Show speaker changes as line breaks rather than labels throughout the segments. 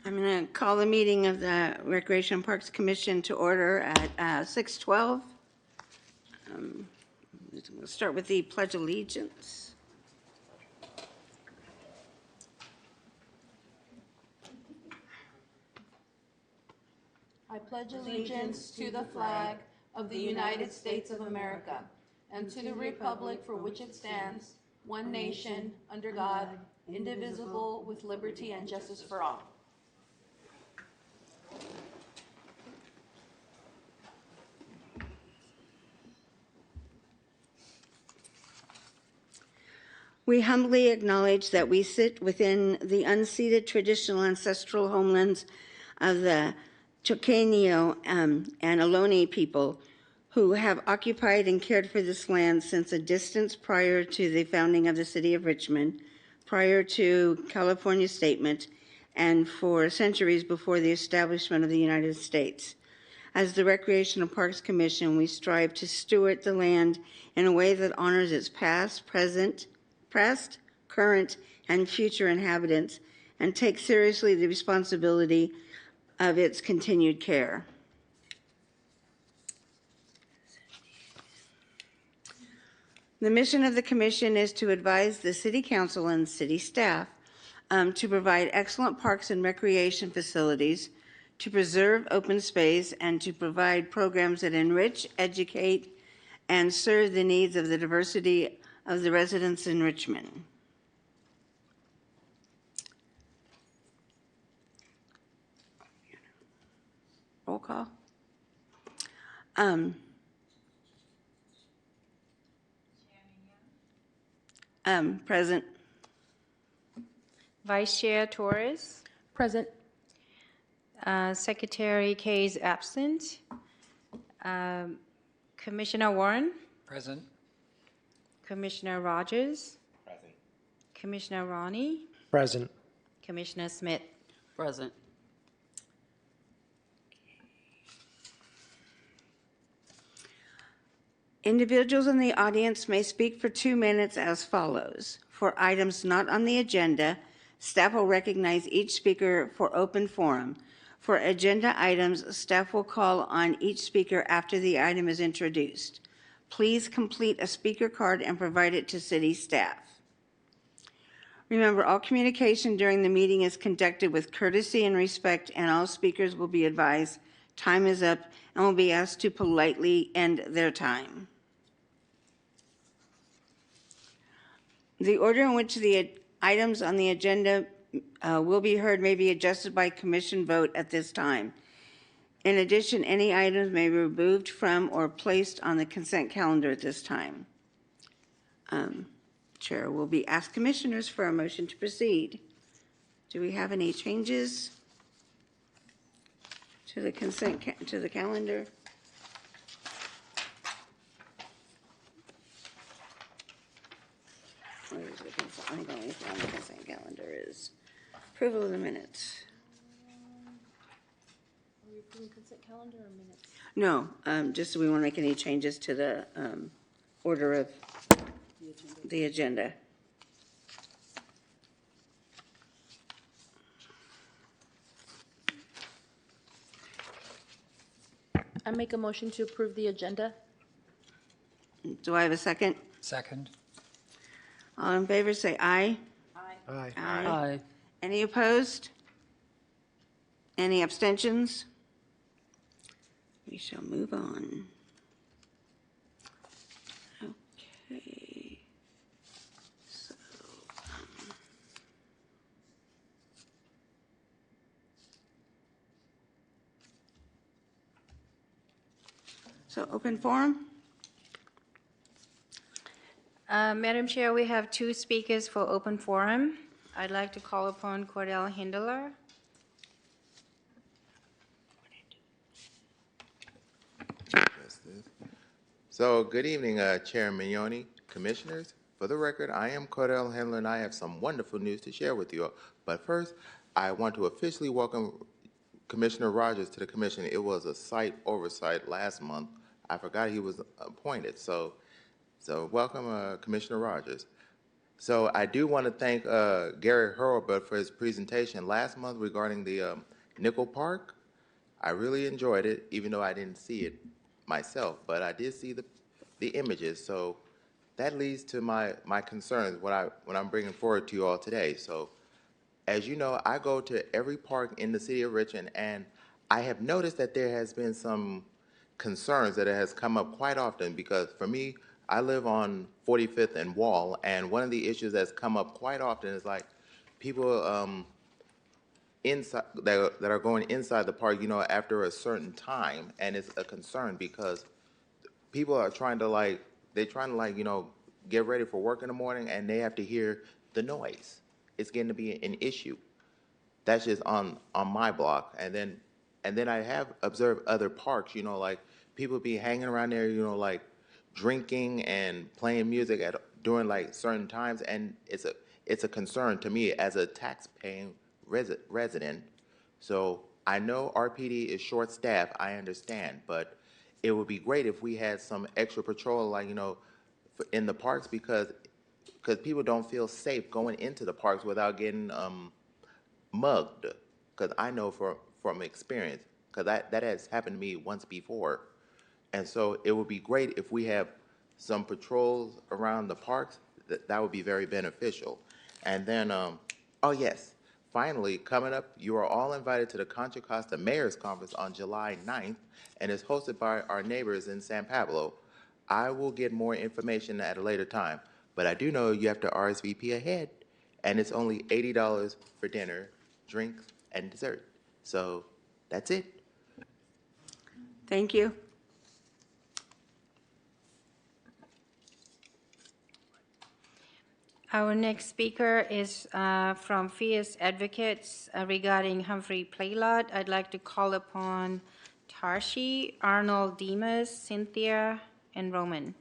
I'm going to call the meeting of the Recreation and Parks Commission to order at 6:12. We'll start with the Pledge of Allegiance.
I pledge allegiance to the flag of the United States of America and to the republic for which it stands, one nation, under God, indivisible, with liberty and justice for all.
We humbly acknowledge that we sit within the unceded traditional ancestral homelands of the Choqueño and Ohlone people who have occupied and cared for this land since a distance prior to the founding of the city of Richmond, prior to California's statement, and for centuries before the establishment of the United States. As the Recreation and Parks Commission, we strive to steward the land in a way that honors its past, current, and future inhabitants, and take seriously the responsibility of its continued care. The mission of the Commission is to advise the City Council and City staff to provide excellent parks and recreation facilities, to preserve open space, and to provide programs that enrich, educate, and serve the needs of the diversity of the residents in Richmond. Roll call. Present.
Vice Chair Torres.
Present.
Secretary Kaye is absent. Commissioner Warren.
Present.
Commissioner Rogers.
Present.
Commissioner Ronnie.
Present.
Commissioner Smith.
Present.
Individuals in the audience may speak for 2 minutes as follows. For items not on the agenda, staff will recognize each speaker for open forum. For agenda items, staff will call on each speaker after the item is introduced. Please complete a speaker card and provide it to city staff. Remember, all communication during the meeting is conducted with courtesy and respect, and all speakers will be advised time is up and will be asked to politely end their time. The order in which the items on the agenda will be heard may be adjusted by commission vote at this time. In addition, any items may be removed from or placed on the consent calendar at this time. Chair will be asked commissioners for a motion to proceed. Do we have any changes to the to the calendar? Where is the consent? I think the only thing on the consent calendar is approval of the minutes.
Are we approving consent calendar or minutes?
No, just so we want to make any changes to the order of the agenda.
I make a motion to approve the agenda.
Do I have a second?
Second.
All in favor, say aye.
Aye.
Aye.
Any opposed? Any abstentions? We shall move on. Okay. So open forum?
Madam Chair, we have 2 speakers for open forum. I'd like to call upon Cordell Hindler.
So, good evening, Chair Mignoni, Commissioners. For the record, I am Cordell Handler, and I have some wonderful news to share with you all. But first, I want to officially welcome Commissioner Rogers to the Commission. It was a site oversight last month. I forgot he was appointed. So welcome, Commissioner Rogers. So I do want to thank Gary Hurlbut for his presentation last month regarding the Nickel Park. I really enjoyed it, even though I didn't see it myself, but I did see the images. So that leads to my concerns, what I'm bringing forward to you all today. So as you know, I go to every park in the city of Richmond, and I have noticed that there has been some concerns that it has come up quite often because for me, I live on 45th and Wall, and one of the issues that's come up quite often is like people inside that are going inside the park, after a certain time, and it's a concern because people are trying to they're trying to get ready for work in the morning, and they have to hear the noise. It's getting to be an issue. That's just on my block, and then I have observed other parks, like people be hanging around there, like drinking and playing music during like certain times, and it's a concern to me as a tax-paying resident. So I know RPD is short-staffed, I understand, but it would be great if we had some extra patrol, like in the parks because people don't feel safe going into the parks without getting mugged, because I know from experience, because that has happened to me once before. And so it would be great if we have some patrols around the parks. That would be very beneficial. And then, oh yes, finally, coming up, you are all invited to the Contra Costa Mayor's Conference on July 9th, and it's hosted by our neighbors in San Pablo. I will get more information at a later time, but I do know you have to RSVP ahead, and it's only $80 for dinner, drinks, and dessert. So that's it.
Thank you.
Our next speaker is from Fierce Advocates regarding Humphrey Playlot. I'd like to call upon Tarshi, Arnold, Demas, Cynthia, and Roman.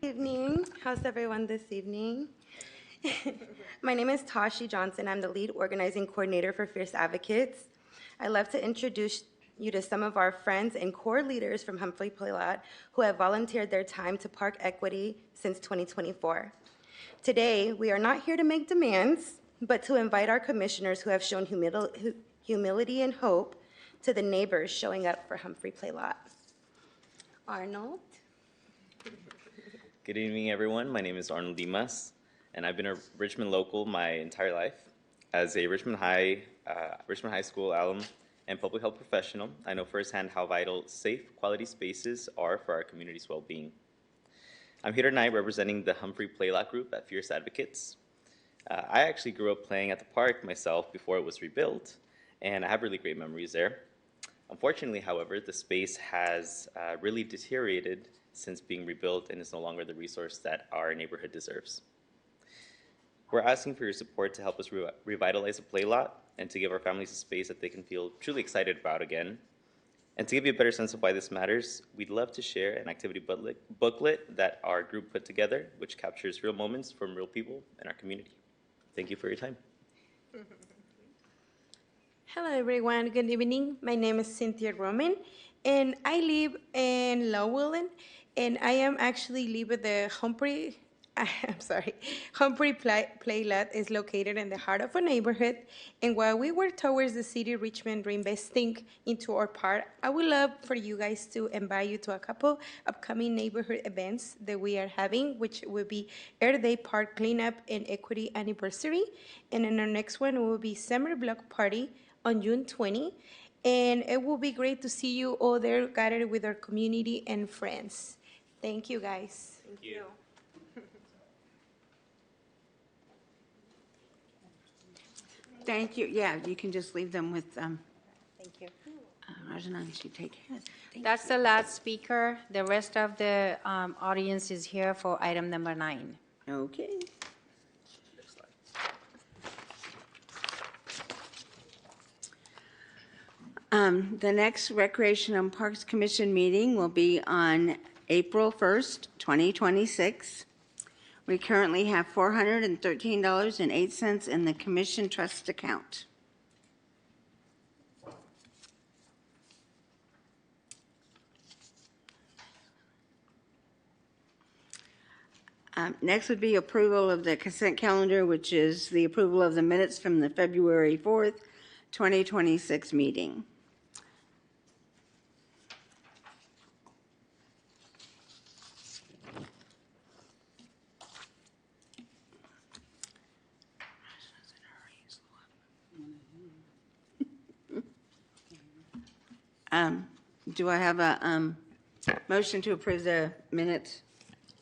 Good evening. How's everyone this evening? My name is Tashi Johnson. I'm the lead organizing coordinator for Fierce Advocates. I'd love to introduce you to some of our friends and core leaders from Humphrey Playlot who have volunteered their time to park equity since 2024. Today, we are not here to make demands, but to invite our commissioners who have shown humility and hope to the neighbors showing up for Humphrey Playlot. Arnold.
Good evening, everyone. My name is Arnold Dimas, and I've been a Richmond local my entire life. As a Richmond High School alum and public health professional, I know firsthand how vital safe, quality spaces are for our community's well-being. I'm here tonight representing the Humphrey Playlot Group at Fierce Advocates. I actually grew up playing at the park myself before it was rebuilt, and I have really great memories there. Unfortunately, however, the space has really deteriorated since being rebuilt and is no longer the resource that our neighborhood deserves. We're asking for your support to help us revitalize the play lot and to give our families a space that they can feel truly excited about again. And to give you a better sense of why this matters, we'd love to share an activity booklet that our group put together, which captures real moments from real people in our community. Thank you for your time.
Hello, everyone. Good evening. My name is Cynthia Roman, and I live in Lowell, and I am actually live at the Humphrey. Humphrey Playlot is located in the heart of a neighborhood, and while we work towards the city of Richmond reinvesting into our park, I would love for you guys to invite you to a couple upcoming neighborhood events that we are having, which will be Earth Day Park Cleanup and Equity Anniversary, and then our next one will be Summer Block Party on June 20, and it will be great to see you all there gathered with our community and friends. Thank you, guys.
Thank you.
Thank you. Yeah, you can just leave them with
Thank you.
Rajanan. She take it.
That's the last speaker. The rest of the audience is here for item number 9.
Okay. The next Recreation and Parks Commission meeting will be on April 1st, 2026. We currently have $413.08 in the commission trust account. Next would be approval of the consent calendar, which is the approval of the minutes from the February 4th, 2026 meeting. Do I have a motion to approve the minutes?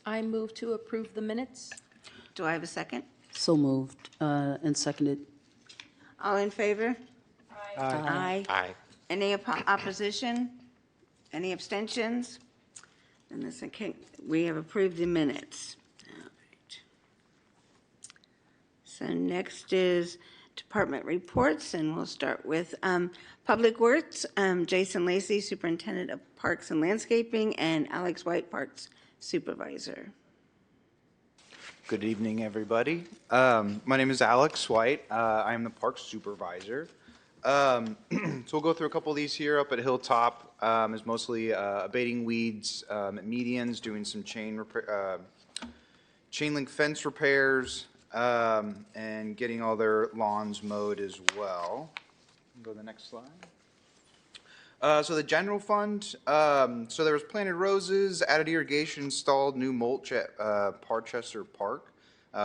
I move to approve the minutes.
Do I have a second?
So moved and seconded.
All in favor?
Aye.
Aye. Any opposition? Any abstentions? And this, okay, we have approved the minutes. All right. So next is department reports, and we'll start with Public Works, Jason Lacy, Superintendent of Parks and Landscaping, and Alex White, Parks Supervisor.
Good evening, everybody. My name is Alex White. I am the Parks Supervisor. So we'll go through a couple of these here. Up at Hilltop is mostly abating weeds at medians, doing some chain link fence repairs, and getting all their lawns mowed as well. Go to the next slide. So the general fund, so there was planted roses, added irrigation, installed new mulch at Parchester Park.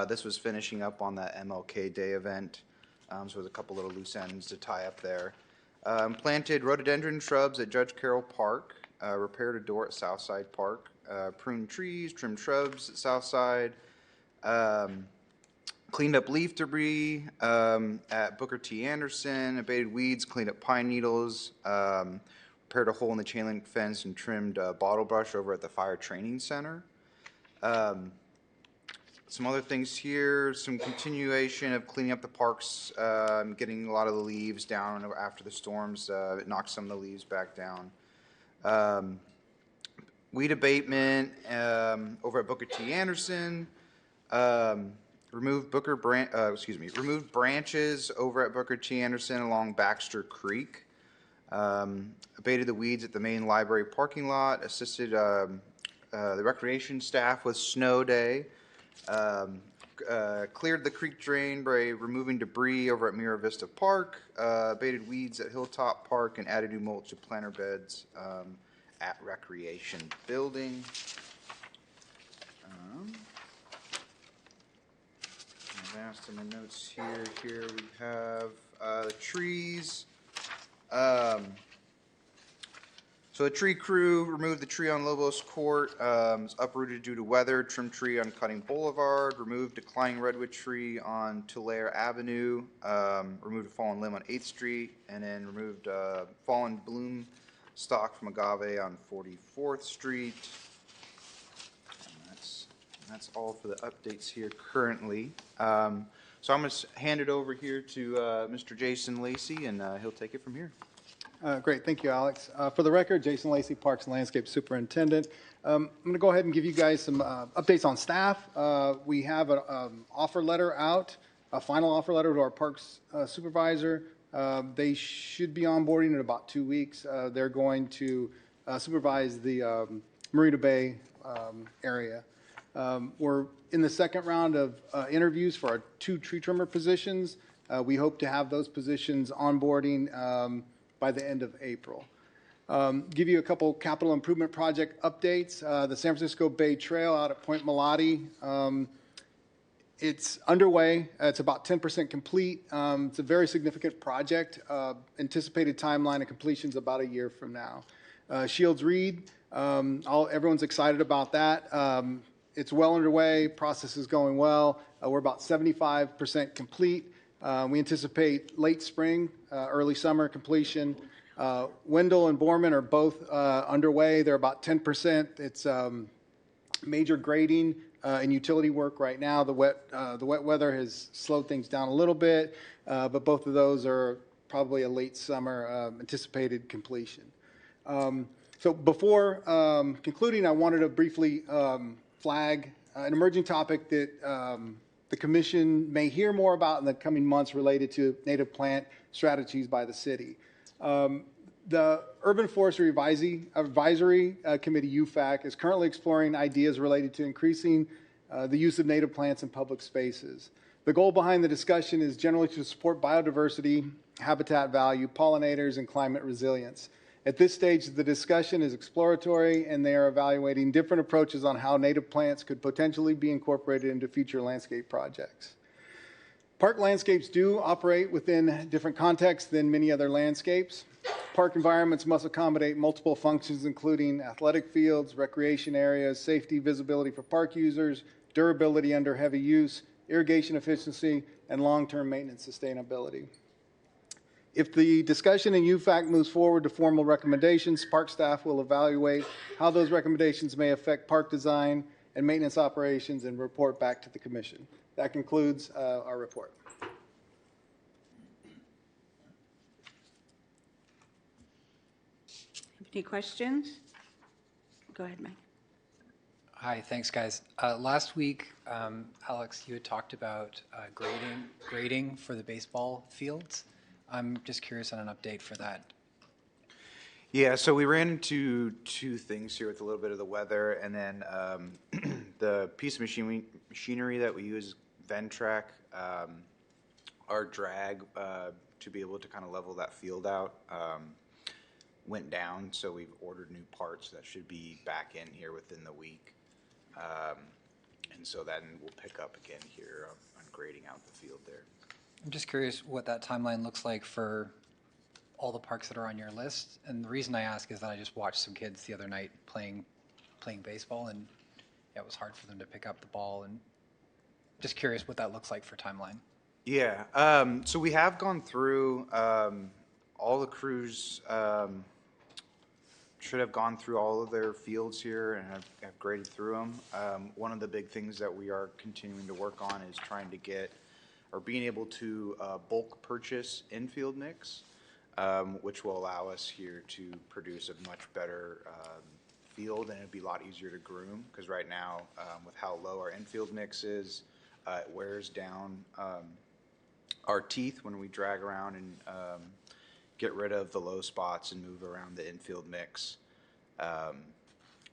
This was finishing up on that MLK Day event. So there's a couple little loose ends to tie up there. Planted rhododendron shrubs at Judge Carroll Park, repaired a door at Southside Park, pruned trees, trimmed shrubs at Southside, cleaned up leaf debris at Booker T. Anderson, abated weeds, cleaned up pine needles, repaired a hole in the chain link fence, and trimmed bottle brush over at the Fire Training Center. Some other things here, some continuation of cleaning up the parks, getting a lot of the leaves down after the storms. It knocked some of the leaves back down. Weed abatement over at Booker T. Anderson. Removed removed branches over at Booker T. Anderson along Baxter Creek. Abated the weeds at the main library parking lot. Assisted the recreation staff with snow day. Cleared the creek drain by removing debris over at Mira Vista Park. Abated weeds at Hilltop Park and added new mulch to planter beds at Recreation Building. Advanced in my notes here. Here we have the trees. So a tree crew removed the tree on Lobos Court. It's uprooted due to weather. Trimmed tree on Cutting Boulevard. Removed declining redwood tree on Tulare Avenue. Removed a fallen limb on 8th Street. And then removed fallen bloom stalk from agave on 44th Street. That's all for the updates here currently. So I'm going to hand it over here to Mr. Jason Lacy, and he'll take it from here.
Great, thank you, Alex. For the record, Jason Lacy, Parks and Landscape Superintendent. I'm going to go ahead and give you guys some updates on staff. We have an offer letter out, a final offer letter to our Parks Supervisor. They should be onboarding in about 2 weeks. They're going to supervise the Marina Bay area. We're in the second round of interviews for our 2 tree trimmer positions. We hope to have those positions onboarding by the end of April. Give you a couple capital improvement project updates. The San Francisco Bay Trail out at Point Melati, it's underway. It's about 10% complete. It's a very significant project. Anticipated timeline of completion is about a year from now. Shields Reed, everyone's excited about that. It's well underway. Process is going well. We're about 75% complete. We anticipate late spring, early summer completion. Wendell and Borman are both underway. They're about 10%. It's major grading and utility work right now. The wet weather has slowed things down a little bit, but both of those are probably a late summer anticipated completion. So before concluding, I wanted to briefly flag an emerging topic that the commission may hear more about in the coming months related to native plant strategies by the city. The Urban Forestry Advisory Committee, UFAC, is currently exploring ideas related to increasing the use of native plants in public spaces. The goal behind the discussion is generally to support biodiversity, habitat value, pollinators, and climate resilience. At this stage, the discussion is exploratory, and they are evaluating different approaches on how native plants could potentially be incorporated into future landscape projects. Park landscapes do operate within different contexts than many other landscapes. Park environments must accommodate multiple functions, including athletic fields, recreation areas, safety, visibility for park users, durability under heavy use, irrigation efficiency, and long-term maintenance sustainability. If the discussion in UFAC moves forward to formal recommendations, park staff will evaluate how those recommendations may affect park design and maintenance operations and report back to the commission. That concludes our report.
Any questions? Go ahead, Mike.
Hi, thanks, guys. Last week, Alex, you had talked about grading for the baseball fields. I'm just curious on an update for that.
Yeah, so we ran into two things here with a little bit of the weather, and then the piece of machinery that we use, Ventrac, our drag to be able to kind of level that field out went down, so we've ordered new parts that should be back in here within the week. And so then we'll pick up again here on grading out the field there.
I'm just curious what that timeline looks like for all the parks that are on your list. And the reason I ask is that I just watched some kids the other night playing baseball, and yeah, it was hard for them to pick up the ball. And just curious what that looks like for timeline.
Yeah, so we have gone through all the crews. Should have gone through all of their fields here and have graded through them. One of the big things that we are continuing to work on is trying to get, or being able to bulk purchase infield mix, which will allow us here to produce a much better field, and it'd be a lot easier to groom, because right now, with how low our infield mix is, it wears down our teeth when we drag around and get rid of the low spots and move around the infield mix.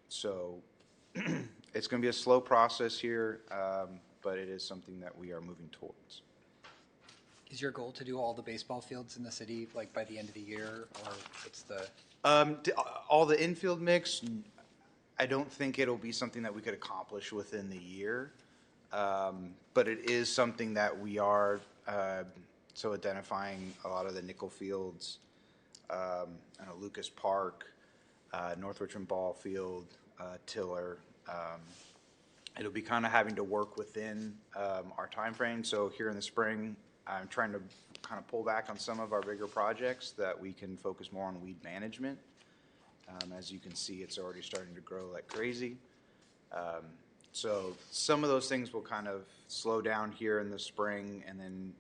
So it's going to be a slow process here, but it is something that we are moving towards.
Is your goal to do all the baseball fields in the city, like by the end of the year, or what's the?
All the infield mix, I don't think it'll be something that we could accomplish within the year, but it is something that we are so identifying a lot of the nickel fields, Lucas Park, North Richmond Ball Field, Tiller. It'll be kind of having to work within our time frame. So here in the spring, I'm trying to kind of pull back on some of our bigger projects that we can focus more on weed management. As you can see, it's already starting to grow like crazy. So some of those things will kind of slow down here in the spring, and then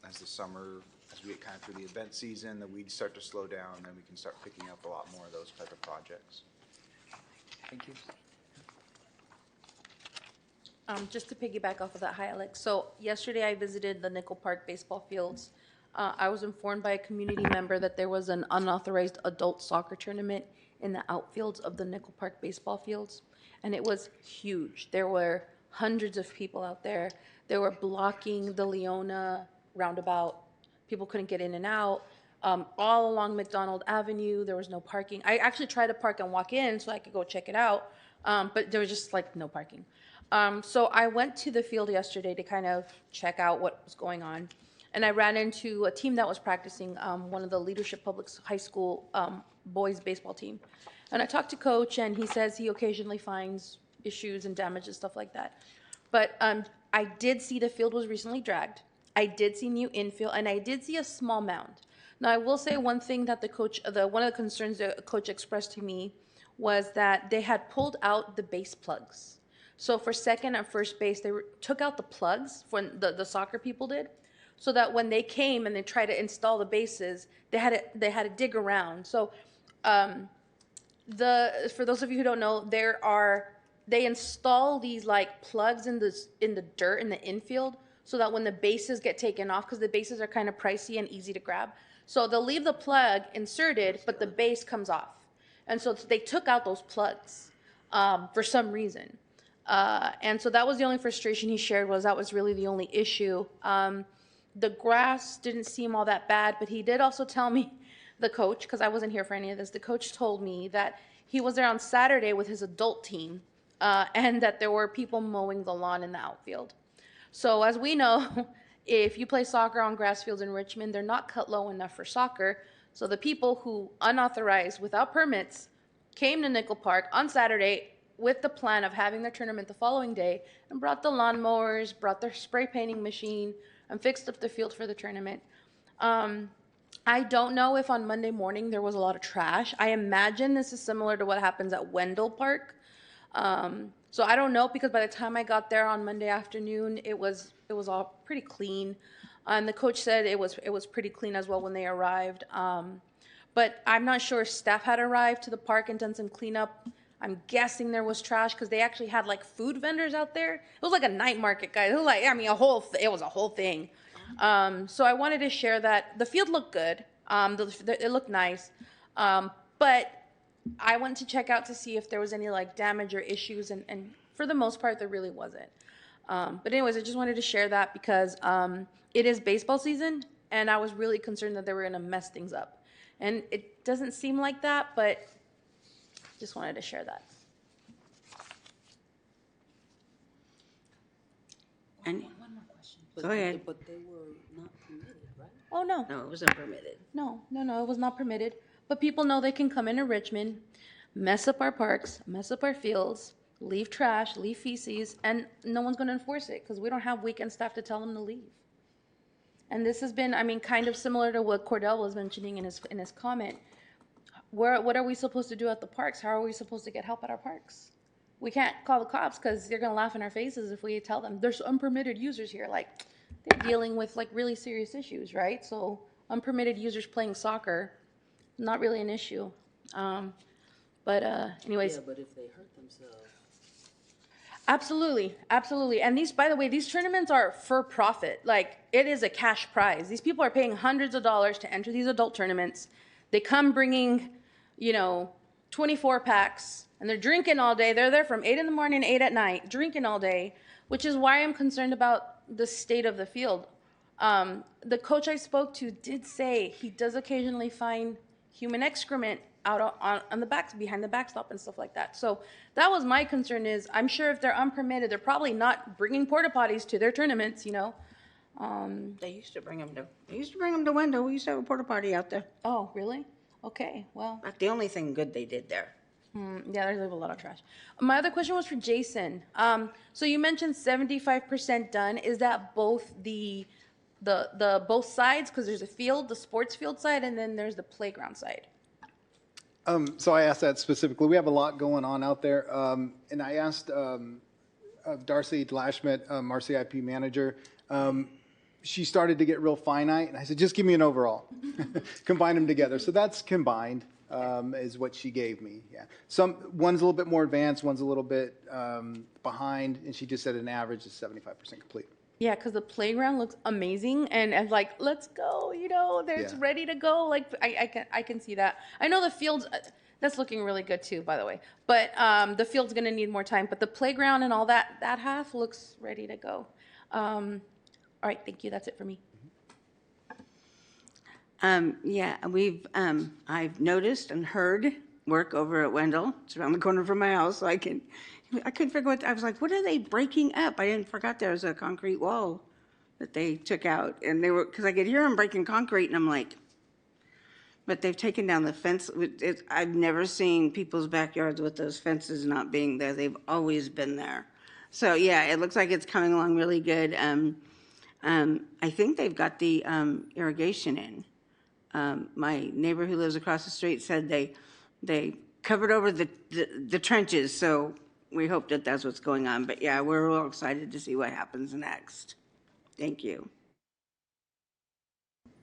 as the summer, as we get kind of through the event season, the weeds start to slow down, and then we can start picking up a lot more of those type of projects.
Thank you.
Just to piggyback off of that, hi Alex. So yesterday I visited the Nickel Park baseball fields. I was informed by a community member that there was an unauthorized adult soccer tournament in the outfields of the Nickel Park baseball fields, and it was huge. There were hundreds of people out there. They were blocking the Leona roundabout. People couldn't get in and out. All along McDonald Avenue, there was no parking. I actually tried to park and walk in so I could go check it out, but there was just like no parking. So I went to the field yesterday to kind of check out what was going on. And I ran into a team that was practicing, one of the Leadership Public High School boys baseball team. And I talked to coach, and he says he occasionally finds issues and damages, stuff like that. But I did see the field was recently dragged. I did see new infield, and I did see a small mound. Now, I will say one thing that the coach, one of the concerns the coach expressed to me was that they had pulled out the base plugs. So for second and first base, they took out the plugs, when the soccer people did, so that when they came and they tried to install the bases, they had to dig around. So for those of you who don't know, there are they install these like plugs in the dirt in the infield so that when the bases get taken off, because the bases are kind of pricey and easy to grab, so they'll leave the plug inserted, but the base comes off, and so they took out those plugs for some reason. And so that was the only frustration he shared, was that was really the only issue. The grass didn't seem all that bad, but he did also tell me, the coach, because I wasn't here for any of this, the coach told me that he was there on Saturday with his adult team, and that there were people mowing the lawn in the outfield. So as we know, if you play soccer on grass fields in Richmond, they're not cut low enough for soccer. So the people who unauthorized, without permits, came to Nickel Park on Saturday with the plan of having their tournament the following day, and brought the lawnmowers, brought their spray painting machine, and fixed up the field for the tournament. I don't know if on Monday morning there was a lot of trash. I imagine this is similar to what happens at Wendell Park. So I don't know, because by the time I got there on Monday afternoon, it was all pretty clean. And the coach said it was pretty clean as well when they arrived. But I'm not sure if staff had arrived to the park and done some cleanup. I'm guessing there was trash, because they actually had like food vendors out there. It was like a night market, guys. It was like, I mean, it was a whole thing. So I wanted to share that. The field looked good. It looked nice. But I went to check out to see if there was any like damage or issues, and for the most part, there really wasn't. But anyways, I just wanted to share that because it is baseball season, and I was really concerned that they were going to mess things up. And it doesn't seem like that, but just wanted to share that.
And
One more question.
Go ahead.
But they were not permitted, right?
Oh, no.
no, it wasn't permitted.
No, it was not permitted. But people know they can come into Richmond, mess up our parks, mess up our fields, leave trash, leave feces, and no one's going to enforce it because we don't have weekend staff to tell them to leave. And this has been, I mean, kind of similar to what Cordell was mentioning in his comment. What are we supposed to do at the parks? How are we supposed to get help at our parks? We can't call the cops because they're going to laugh in our faces if we tell them there's unpermitted users here. Like, they're dealing with like really serious issues, right? So unpermitted users playing soccer, not really an issue. Anyways.
Yeah, but if they hurt themselves.
Absolutely, absolutely. And these, by the way, these tournaments are for profit. Like, it is a cash prize. These people are paying hundreds of dollars to enter these adult tournaments. They come bringing, 24 packs, and they're drinking all day. They're there from 8 in the morning, 8 at night, drinking all day, which is why I'm concerned about the state of the field. The coach I spoke to did say he does occasionally find human excrement out on the backs, behind the backstop and stuff like that. So that was my concern. Is I'm sure if they're unpermitted, they're probably not bringing porta potties to their tournaments.
They used to bring them to Wendell. We used to have a porta potty out there.
Oh, really? Okay, well.
That's the only thing good they did there.
Yeah, there's a lot of trash. My other question was for Jason. So you mentioned 75% done. Is that both the both sides? Because there's a field, the sports field side, and then there's the playground side.
So I asked that specifically. We have a lot going on out there. And I asked Darcy Dlashmet, our CIP manager, she started to get real finite. And I said, just give me an overall. Combine them together. So that's combined is what she gave me. Yeah. One's a little bit more advanced, one's a little bit behind. And she just said an average is 75% complete.
Yeah, because the playground looks amazing, and like, let's go, it's
Yeah.
ready to go. Like, I can see that. I know the fields, that's looking really good too, by the way. But the field's gonna need more time. But the playground and all that half looks ready to go. All right, thank you. That's it for me.
Yeah, I've noticed and heard work over at Wendell. It's around the corner from my house, so I couldn't figure what, I was like, what are they breaking up? I forgot there was a concrete wall that they took out, and because I could hear them breaking concrete, and I'm like, but they've taken down the fence. I've never seen people's backyards with those fences not being there. They've always been there. So yeah, it looks like it's coming along really good. I think they've got the irrigation in. My neighbor who lives across the street said they covered over the trenches, so we hope that that's what's going on. But yeah, we're real excited to see what happens next. Thank you.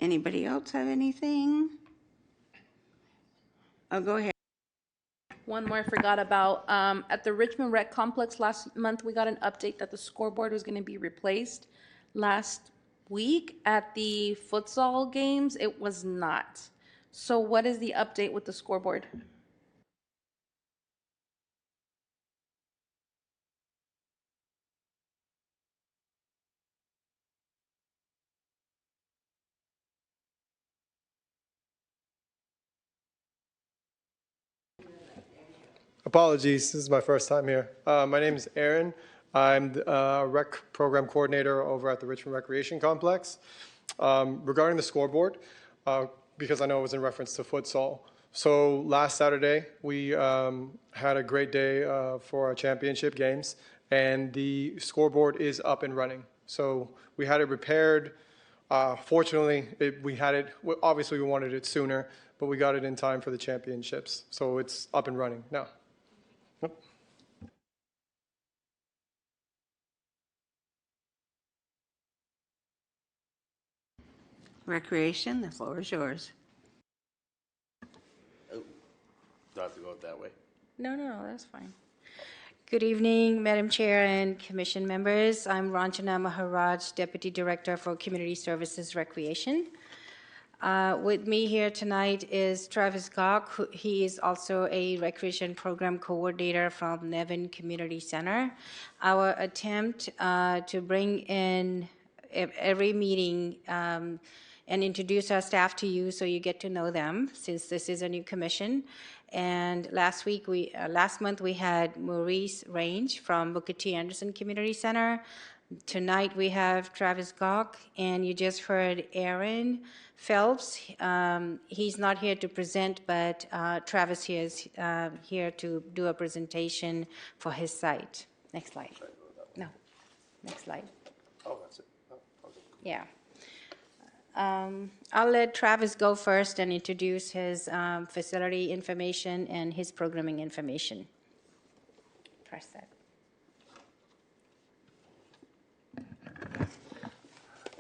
Anybody else have anything? Oh, go ahead.
One more I forgot about. At the Richmond Rec Complex last month, we got an update that the scoreboard was going to be replaced. Last week at the futsal games, it was not. So what is the update with the scoreboard?
Apologies, this is my first time here. My name is Aaron. I'm the rec program coordinator over at the Richmond Recreation Complex. Regarding the scoreboard, because I know it was in reference to futsal. So last Saturday, we had a great day for our championship games, and the scoreboard is up and running. So we had it repaired. Fortunately, we had it, obviously we wanted it sooner, but we got it in time for the championships. So it's up and running now.
Recreation, the floor is yours.
Do I have to go that way?
No, that's fine. Good evening, Madam Chair and Commission members. I'm Ranjana Maharaj, Deputy Director for Community Services Recreation. With me here tonight is Travis Gok. He is also a recreation program coordinator from Nevin Community Center. Our attempt to bring in every meeting and introduce our staff to you so you get to know them, since this is a new commission. And last month we had Maurice Range from Booker T. Anderson Community Center. Tonight we have Travis Gok, and you just heard Aaron Phelps. He's not here to present, but Travis is here to do a presentation for his site. Next slide. No, next slide.
Oh, that's it. Oh, okay.
Yeah. I'll let Travis go first and introduce his facility information and his programming information. Press that.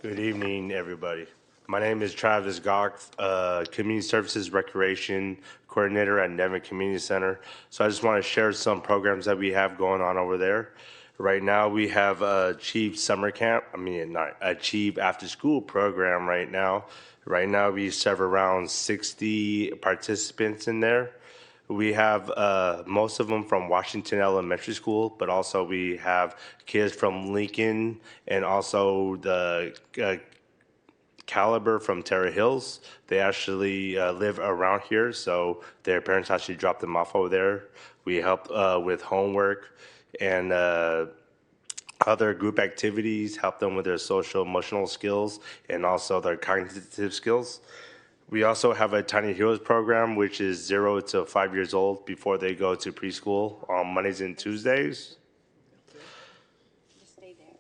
Good evening, everybody. My name is Travis Gok, Community Services Recreation Coordinator at Nevin Community Center. So I just want to share some programs that we have going on over there. Right now, we have Achieve Summer Camp. Not Achieve After School program right now. Right now, we serve around 60 participants in there. We have most of them from Washington Elementary School, but also we have kids from Lincoln and also the Caliber from Terra Hills. They actually live around here, so their parents actually dropped them off over there. We help with homework and other group activities, help them with their social emotional skills and also their cognitive skills. We also have a Tiny Heroes program, which is 0 to 5 years old before they go to preschool on Mondays and Tuesdays.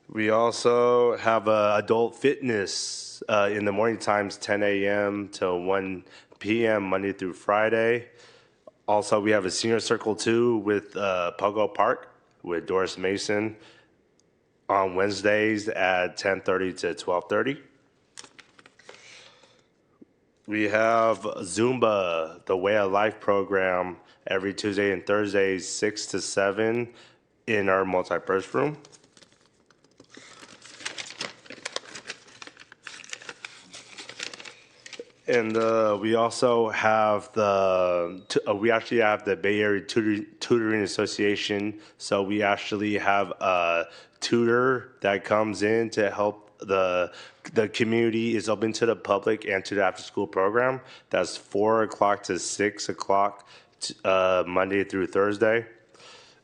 We also have adult fitness in the morning times, 10 a.m. to 1 p.m. Monday through Friday. Also, we have a senior circle too with Pogo Park with Doris Mason on Wednesdays at 10:30 to 12:30. We have Zumba, the Way of Life program, every Tuesday and Thursday, 6 to 7 in our multi-purpose room. And we also have we actually have the Bay Area Tutoring Association. So we actually have a tutor that comes in to help the community. Is open to the public and to the after school program. That's 4 o'clock to 6 o'clock Monday through Thursday.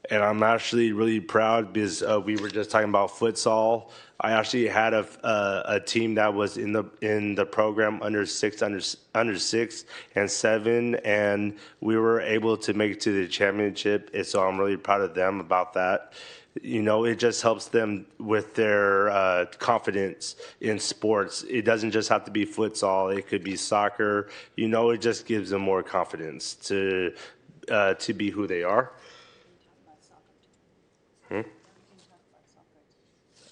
And I'm actually really proud because we were just talking about futsal. I actually had a team that was in the program under 6 and 7, and we were able to make it to the championship. And so I'm really proud of them about that. You know, it just helps them with their confidence in sports. It doesn't just have to be futsal. It could be soccer. You know, it just gives them more confidence to be who they are.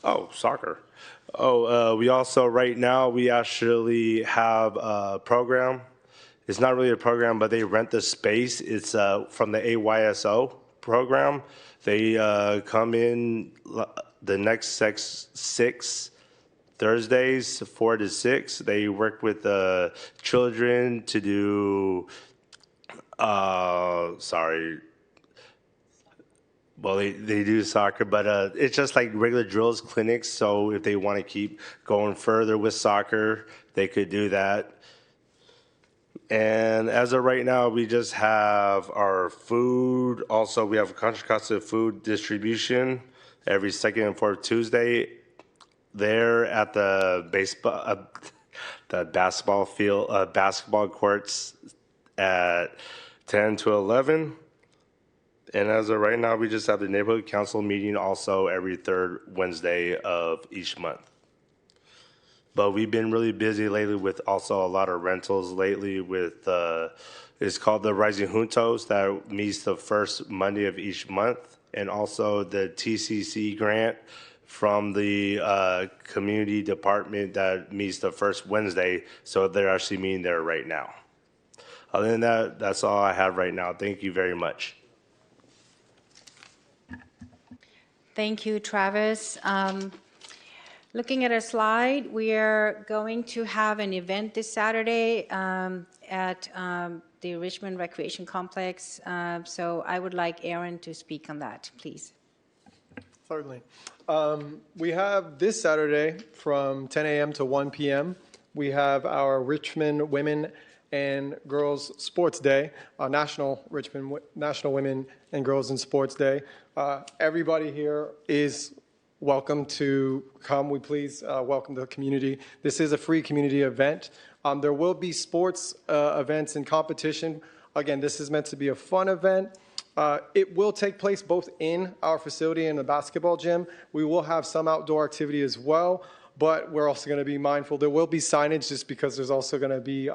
Oh, soccer. Oh, we also, right now, we actually have a program. it's not really a program, but they rent the space. It's from the AYSO program. They come in the next six Thursdays, 4 to 6. They work with children to do, sorry, well, they do soccer, but it's just like regular drills clinics. So if they want to keep going further with soccer, they could do that. And as of right now, we just have our food. Also, we have Contra Costa food distribution every second and fourth Tuesday there at the the basketball field, basketball courts at 10 to 11. And as of right now, we just have the neighborhood council meeting also every third Wednesday of each month. But we've been really busy lately with also a lot of rentals lately with, it's called the Rising Juntos that meets the first Monday of each month. And also the TCC grant from the community department that meets the first Wednesday. So they're actually meeting there right now. Other than that, that's all I have right now. Thank you very much.
Thank you, Travis. Looking at a slide, we are going to have an event this Saturday at the Richmond Recreation Complex. So I would like Aaron to speak on that, please.
Certainly. We have this Saturday from 10 a.m. to 1 p.m. We have our Richmond Women and Girls Sports Day, National Women and Girls in Sports Day. Everybody here is welcome to come. We please welcome the community. This is a free community event. There will be sports events and competition. Again, this is meant to be a fun event. It will take place both in our facility and the basketball gym. We will have some outdoor activity as well, but we're also going to be mindful. There will be signage just because there's also going to be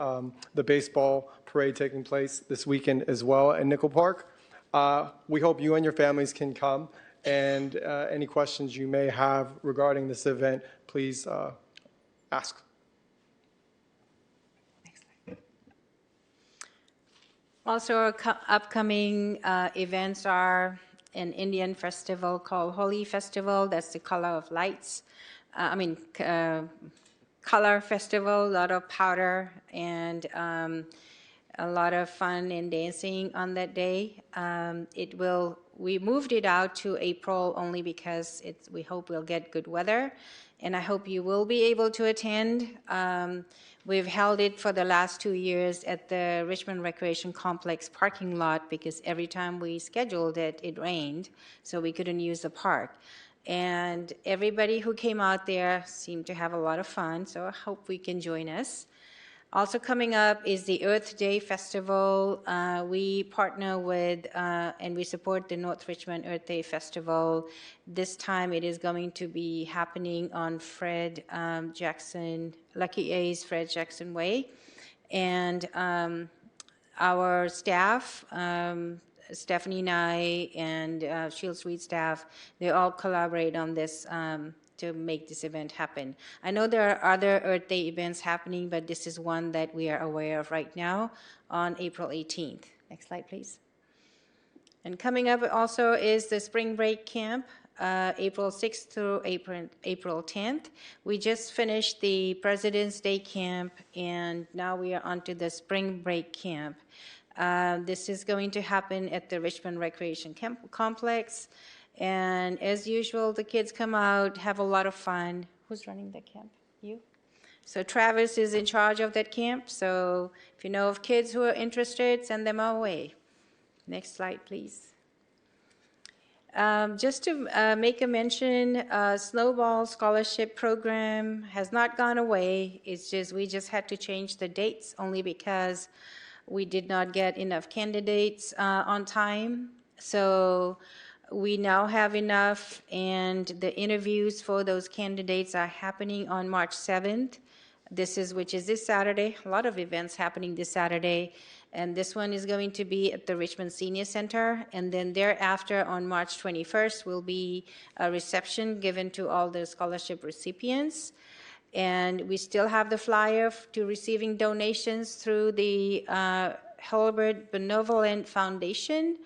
the baseball parade taking place this weekend as well in Nickel Park. We hope you and your families can come, and any questions you may have regarding this event, please ask.
Also, our upcoming events are an Indian festival called Holi Festival. That's the color of lights. Color festival, a lot of powder and a lot of fun and dancing on that day. We moved it out to April only because we hope we'll get good weather, and I hope you will be able to attend. We've held it for the last 2 years at the Richmond Recreation Complex parking lot because every time we scheduled it, it rained, so we couldn't use the park. And everybody who came out there seemed to have a lot of fun, so I hope we can join us. Also coming up is the Earth Day Festival. We partner with and we support the North Richmond Earth Day Festival. This time it is going to be happening on Lucky A's Fred Jackson Way. And our staff, Stephanie and I and Shield Suite staff, they all collaborate on this to make this event happen. I know there are other Earth Day events happening, but this is one that we are aware of right now on April 18th. Next slide, please. And coming up also is the Spring Break Camp, April 6th through April 10th. We just finished the President's Day Camp, and now we are onto the Spring Break Camp. This is going to happen at the Richmond Recreation Complex. And as usual, the kids come out, have a lot of fun. Who's running the camp? You? So Travis is in charge of that camp. So if you know of kids who are interested, send them our way. Next slide, please. Just to make a mention, Snowball Scholarship Program has not gone away. It's just we just had to change the dates only because we did not get enough candidates on time. So we now have enough, and the interviews for those candidates are happening on March 7th. Which is this Saturday. A lot of events happening this Saturday. And this one is going to be at the Richmond Senior Center. And then thereafter, on March 21st, will be a reception given to all the scholarship recipients. And we still have the flyer to receiving donations through the Hilbert Benevolent Foundation.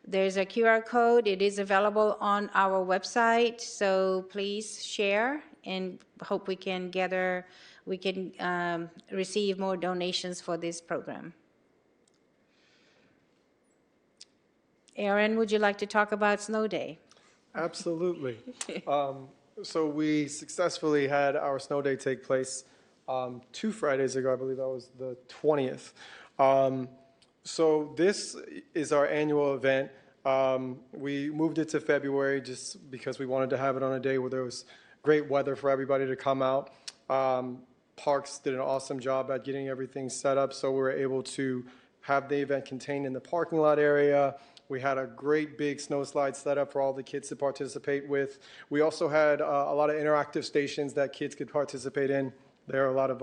There's a QR code. It is available on our website, so please share and hope we can receive more donations for this program. Aaron, would you like to talk about Snow Day?
Absolutely. So we successfully had our snow day take place 2 Fridays ago. I believe that was the 20th. So this is our annual event. We moved it to February just because we wanted to have it on a day where there was great weather for everybody to come out. Parks did an awesome job at getting everything set up, so we were able to have the event contained in the parking lot area. We had a great big snow slide set up for all the kids to participate with. We also had a lot of interactive stations that kids could participate in. There are a lot of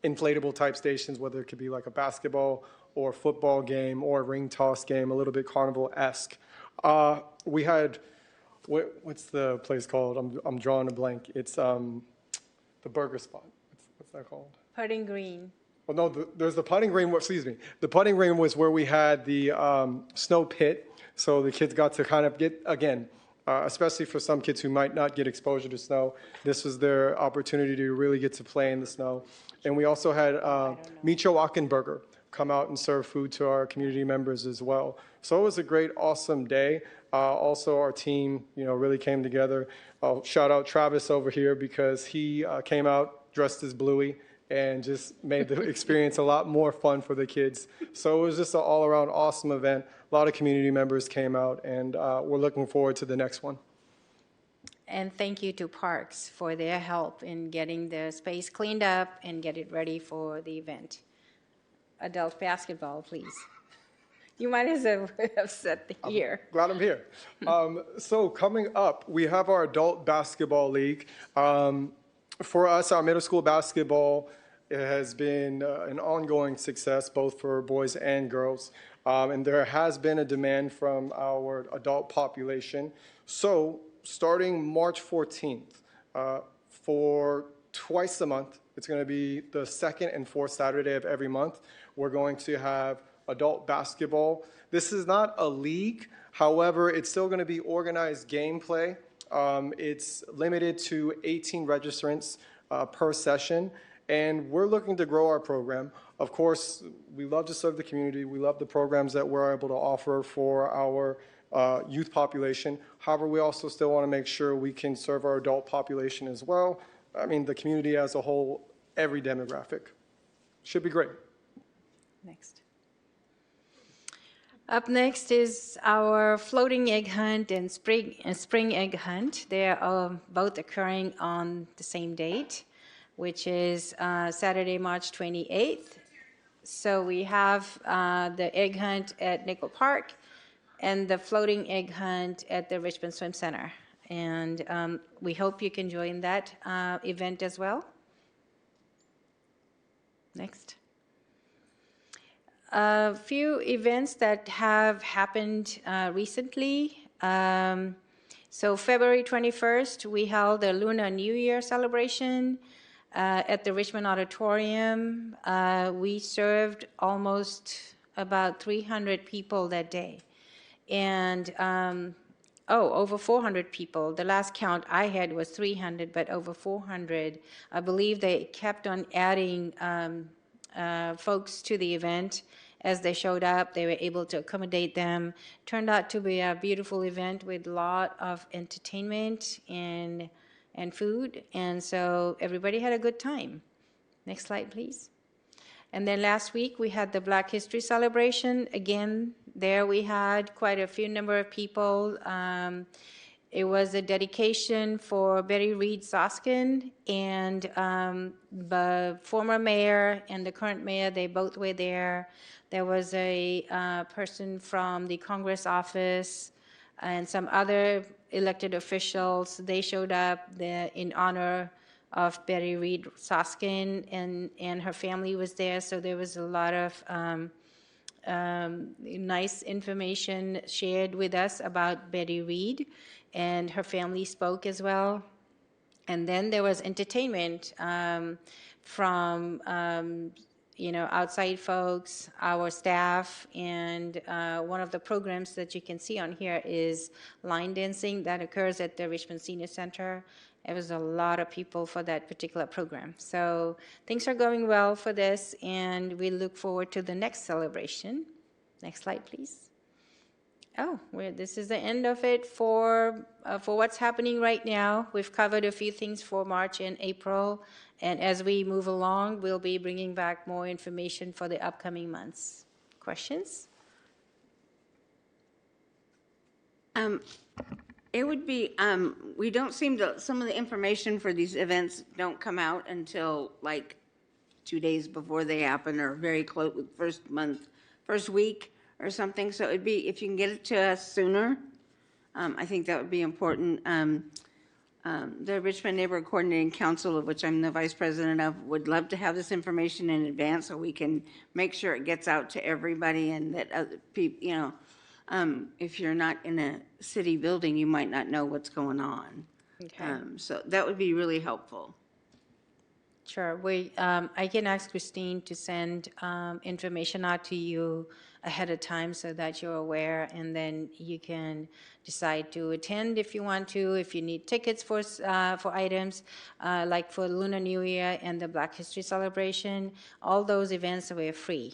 inflatable type stations, whether it could be like a basketball or football game or a ring toss game, a little bit carnival-esque. We had, what's the place called? I'm drawing a blank. It's the burger spot. What's that called?
Putting Green.
Well, no, there's the putting green, excuse me. The putting green was where we had the snow pit. So the kids got to kind of get, again, especially for some kids who might not get exposure to snow, this was their opportunity to really get to play in the snow. And we also had Micho Achenberger come out and serve food to our community members as well. So it was a great, awesome day. Also, our team, really came together. I'll shout out Travis over here because he came out dressed as Bluey and just made the experience a lot more fun for the kids. So it was just an all-around awesome event. A lot of community members came out, and we're looking forward to the next one.
And thank you to Parks for their help in getting the space cleaned up and get it ready for the event. Adult basketball, please. You might as well have set here.
Glad I'm here. So coming up, we have our adult basketball league. For us, our middle school basketball has been an ongoing success, both for boys and girls. And there has been a demand from our adult population. So starting March 14th, for twice a month, it's going to be the second and fourth Saturday of every month, we're going to have adult basketball. This is not a league. However, it's still going to be organized gameplay. It's limited to 18 registrants per session, and we're looking to grow our program. Of course, we love to serve the community. We love the programs that we're able to offer for our youth population. However, we also still want to make sure we can serve our adult population as well. I mean, the community as a whole, every demographic. Should be great.
Next. Up next is our floating egg hunt and spring egg hunt. They are both occurring on the same date, which is Saturday, March 28th. So we have the egg hunt at Nickel Park and the floating egg hunt at the Richmond Swim Center. And we hope you can join that event as well. Next. A few events that have happened recently. So February 21st, we held the Lunar New Year celebration at the Richmond Auditorium. We served almost about 300 people that day. And over 400 people. The last count I had was 300, but over 400. I believe they kept on adding folks to the event. As they showed up, they were able to accommodate them. Turned out to be a beautiful event with a lot of entertainment and food, and so everybody had a good time. Next slide, please. And then last week, we had the Black History Celebration. Again, there we had quite a few number of people. It was a dedication for Betty Reed Soskin, and the former mayor and the current mayor, they both were there. There was a person from the Congress office and some other elected officials. They showed up there in honor of Betty Reed Soskin, and her family was there, so there was a lot of nice information shared with us about Betty Reed, and her family spoke as well. And then there was entertainment from outside folks, our staff, and one of the programs that you can see on here is line dancing that occurs at the Richmond Senior Center. It was a lot of people for that particular program. So things are going well for this, and we look forward to the next celebration. Next slide, please. Oh, this is the end of it for what's happening right now. We've covered a few things for March and April, and as we move along, we'll be bringing back more information for the upcoming months. Questions?
It would be, we don't seem to, some of the information for these events don't come out until like 2 days before they happen or very close, first week or something. So it'd be, if you can get it to us sooner, I think that would be important. The Richmond Neighborhood Coordinating Council, of which I'm the vice president of, would love to have this information in advance so we can make sure it gets out to everybody and that other people, if you're not in a city building, you might not know what's going on.
Okay.
So that would be really helpful.
Sure. I can ask Christine to send information out to you ahead of time so that you're aware, and then you can decide to attend if you want to. If you need tickets for items like for Lunar New Year and the Black History Celebration, all those events were free.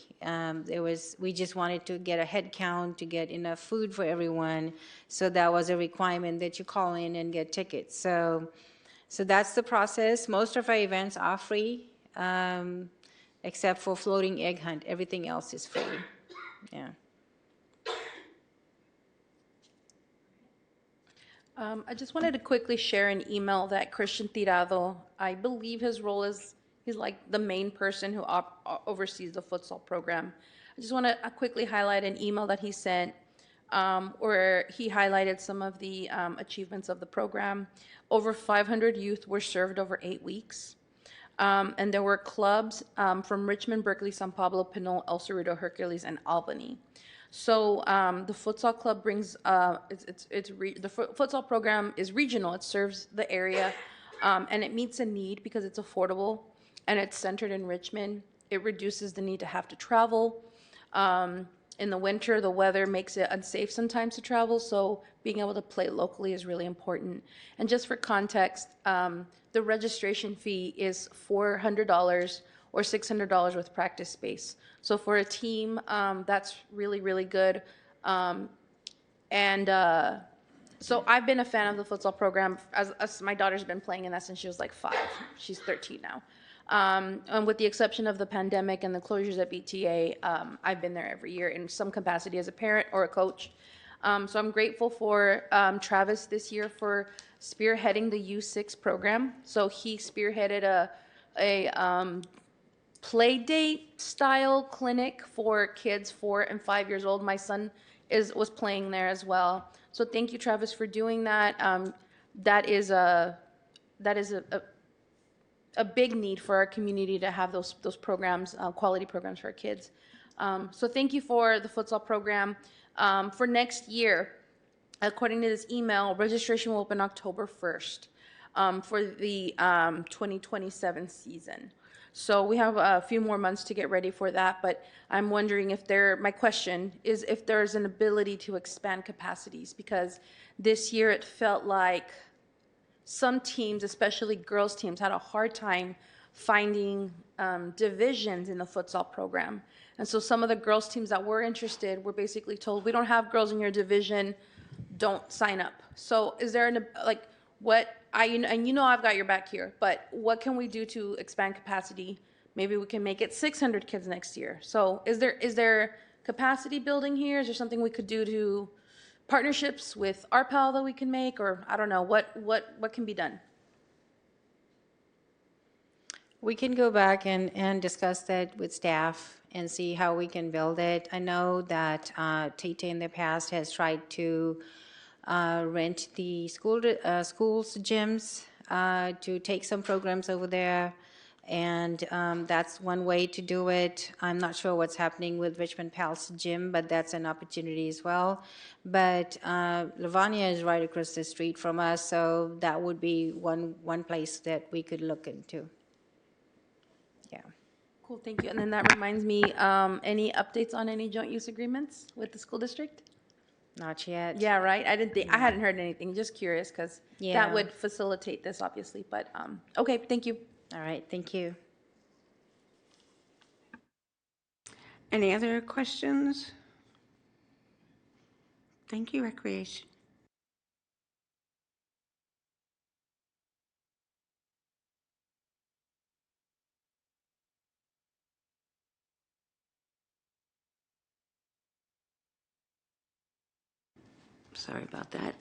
We just wanted to get a head count to get enough food for everyone, so that was a requirement that you call in and get tickets. So that's the process. Most of our events are free, except for floating egg hunt. Everything else is free. Yeah.
I just wanted to quickly share an email that Christian Tirado, I believe his role is, he's like the main person who oversees the futsal program. I just want to quickly highlight an email that he sent where he highlighted some of the achievements of the program. Over 500 youth were served over 8 weeks. And there were clubs from Richmond, Berkeley, San Pablo, Pinole, El Cerrito, Hercules, and Albany. So the futsal club brings, the futsal program is regional. It serves the area, and it meets a need because it's affordable, and it's centered in Richmond. It reduces the need to have to travel. In the winter, the weather makes it unsafe sometimes to travel, so being able to play locally is really important. And just for context, the registration fee is $400 or $600 with practice space. So for a team, that's really, really good. So I've been a fan of the futsal program. As my daughter's been playing in that since she was like 5. She's 13 now. And with the exception of the pandemic and the closures at BTA, I've been there every year in some capacity as a parent or a coach. So I'm grateful for Travis this year for spearheading the U6 program. So he spearheaded a play date style clinic for kids 4 and 5 years old. My son was playing there as well. So thank you, Travis, for doing that. That is a big need for our community to have those programs, quality programs for our kids. So thank you for the futsal program. For next year, according to this email, registration will open October 1st for the 2027 season. So we have a few more months to get ready for that, but I'm wondering my question is if there's an ability to expand capacities, because this year it felt like some teams, especially girls teams, had a hard time finding divisions in the futsal program. And so some of the girls teams that were interested were basically told, we don't have girls in your division, don't sign up. So is there and you know I've got your back here, but what can we do to expand capacity? Maybe we can make it 600 kids next year. So is there capacity building here? Is there something we could do to partnerships with RPAL that we can make, or I don't know, what can be done?
We can go back and discuss that with staff and see how we can build it. I know that Tate in the past has tried to rent the school's gyms to take some programs over there. And that's one way to do it. I'm not sure what's happening with Richmond Palace Gym, but that's an opportunity as well. But Livonia is right across the street from us, so that would be one place that we could look into. Yeah.
Cool, thank you. And then that reminds me, any updates on any joint use agreements with the school district?
Not yet.
Yeah, right? I hadn't heard anything, just curious, because
Yeah.
that would facilitate this, obviously, but, okay, thank you.
All right, thank you.
Any other questions? Thank you, Recreation. Sorry about that.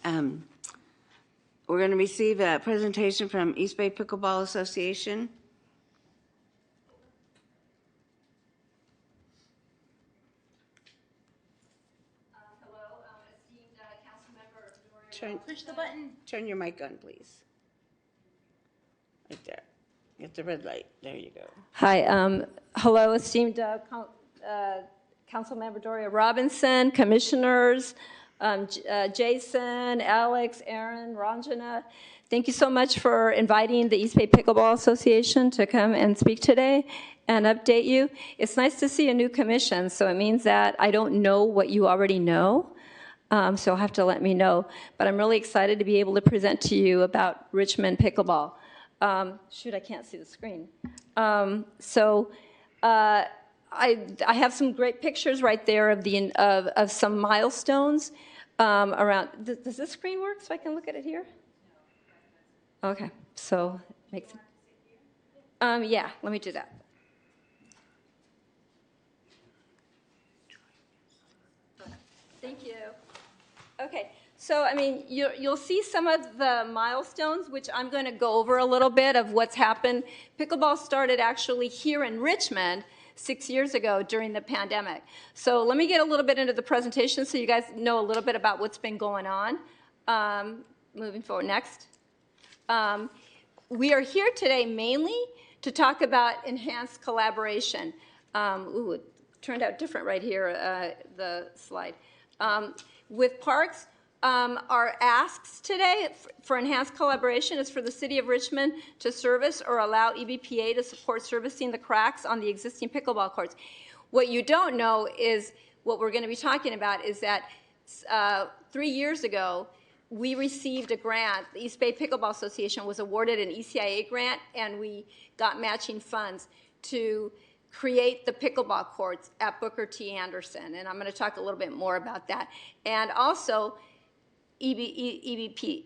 We're going to receive a presentation from East Bay Pickleball Association.
Hello, esteemed council member.
Push the button. Turn your mic on, please. Right there. Get the red light. There you go.
Hi, hello, esteemed Councilmember Doria Robinson, commissioners, Jason, Alex, Aaron, Ranjana. Thank you so much for inviting the East Bay Pickleball Association to come and speak today and update you. It's nice to see a new commission, so it means that I don't know what you already know. So you'll have to let me know. But I'm really excited to be able to present to you about Richmond Pickleball. Shoot, I can't see the screen. I have some great pictures right there of some milestones around. Does this screen work so I can look at it here? Okay, so makes it. Yeah, let me do that. Thank you. Okay, so I mean, you'll see some of the milestones, which I'm going to go over a little bit of what's happened. Pickleball started actually here in Richmond 6 years ago during the pandemic. So let me get a little bit into the presentation so you guys know a little bit about what's been going on. Moving forward, next. We are here today mainly to talk about enhanced collaboration. Ooh, it turned out different right here, the slide. With parks, our asks today for enhanced collaboration is for the City of Richmond to service or allow EBPA to support servicing the cracks on the existing pickleball courts. What you don't know is, what we're going to be talking about is that 3 years ago, we received a grant. The East Bay Pickleball Association was awarded an ECIA grant, and we got matching funds to create the pickleball courts at Booker T. Anderson, and I'm going to talk a little bit more about that. And also, EBPA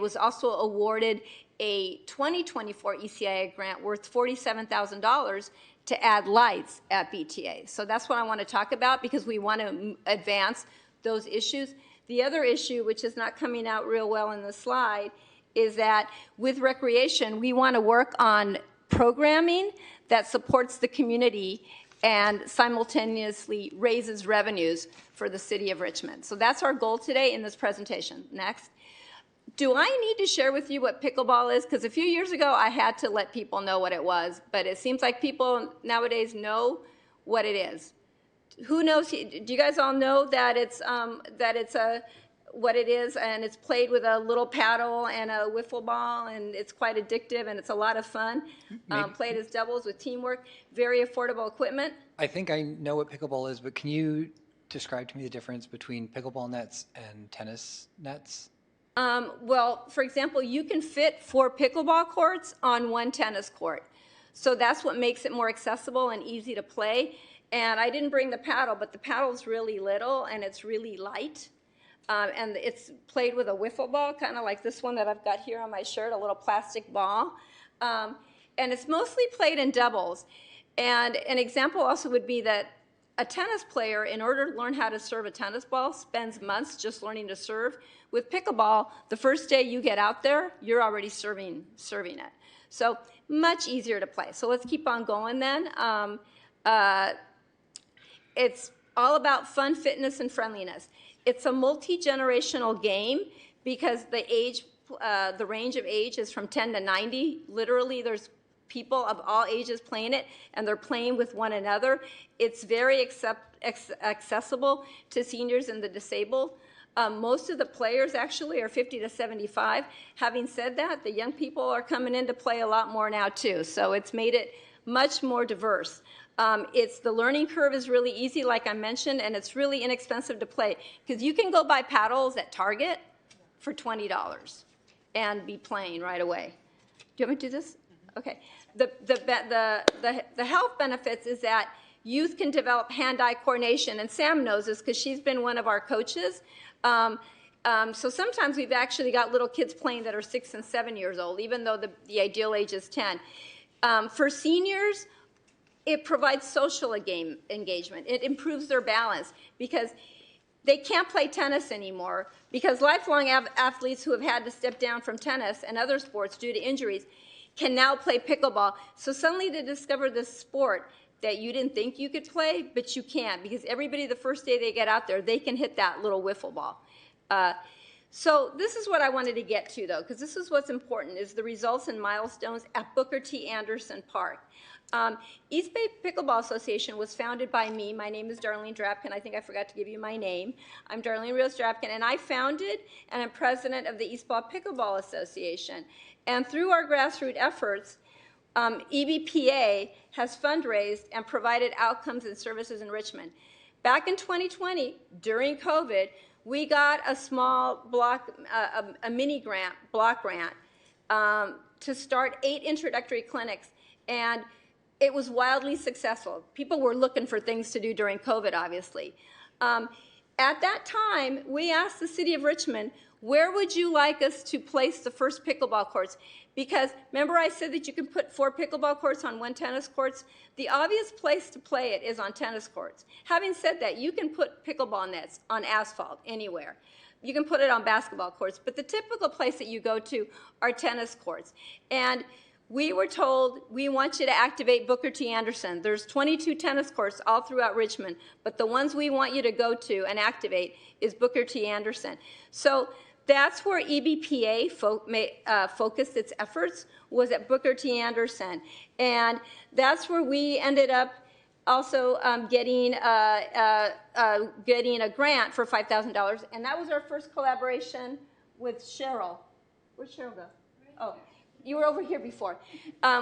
was also awarded a 2024 ECIA grant worth $47,000 to add lights at BTA. So that's what I want to talk about, because we want to advance those issues. The other issue, which is not coming out real well in the slide, is that with recreation, we want to work on programming that supports the community and simultaneously raises revenues for the City of Richmond. So that's our goal today in this presentation. Next. Do I need to share with you what pickleball is? Because a few years ago, I had to let people know what it was, but it seems like people nowadays know what it is. Who knows? Do you guys all know that it's what it is, and it's played with a little paddle and a wiffle ball, and it's quite addictive, and it's a lot of fun. Played as doubles with teamwork, very affordable equipment.
I think I know what pickleball is, but can you describe to me the difference between pickleball nets and tennis nets?
Well, for example, you can fit 4 pickleball courts on 1 tennis court. So that's what makes it more accessible and easy to play. And I didn't bring the paddle, but the paddle's really little and it's really light. And it's played with a wiffle ball, kind of like this one that I've got here on my shirt, a little plastic ball. And it's mostly played in doubles. And an example also would be that a tennis player, in order to learn how to serve a tennis ball, spends months just learning to serve. With pickleball, the first day you get out there, you're already serving it. So much easier to play. So let's keep on going then. It's all about fun, fitness, and friendliness. It's a multi-generational game because the range of age is from 10 to 90. Literally, there's people of all ages playing it, and they're playing with one another. It's very accessible to seniors and the disabled. Most of the players actually are 50 to 75. Having said that, the young people are coming in to play a lot more now too, so it's made it much more diverse. The learning curve is really easy, like I mentioned, and it's really inexpensive to play, because you can go buy paddles at Target for $20 and be playing right away. Do you want me to do this? Okay. The health benefits is that youth can develop hand-eye coordination, and Sam knows this because she's been one of our coaches. So sometimes we've actually got little kids playing that are 6 and 7 years old, even though the ideal age is 10. For seniors, it provides social engagement. It improves their balance because they can't play tennis anymore, because lifelong athletes who have had to step down from tennis and other sports due to injuries can now play pickleball. So suddenly they discover this sport that you didn't think you could play, but you can, because everybody the first day they get out there, they can hit that little wiffle ball. So this is what I wanted to get to, though, because this is what's important, is the results and milestones at Booker T. Anderson Park. East Bay Pickleball Association was founded by me. My name is Darlene Drapkin. I think I forgot to give you my name. I'm Darlene Rios Drapkin, and I founded and am president of the East Bay Pickleball Association. And through our grassroots efforts, EBPA has fundraised and provided outcomes and services in Richmond. Back in 2020, during COVID, we got a small block, a mini grant, block grant, to start 8 introductory clinics, and it was wildly successful. People were looking for things to do during COVID, obviously. At that time, we asked the city of Richmond, where would you like us to place the first pickleball courts? Because remember I said that you can put 4 pickleball courts on 1 tennis courts? The obvious place to play it is on tennis courts. Having said that, you can put pickleball nets on asphalt anywhere. You can put it on basketball courts, but the typical place that you go to are tennis courts. And we were told, we want you to activate Booker T. Anderson. There's 22 tennis courts all throughout Richmond, but the ones we want you to go to and activate is Booker T. Anderson. So that's where EBPA focused its efforts, was at Booker T. Anderson. And that's where we ended up also getting a grant for $5,000. And that was our first collaboration with Cheryl. Where'd Cheryl go? Oh, you were over here before.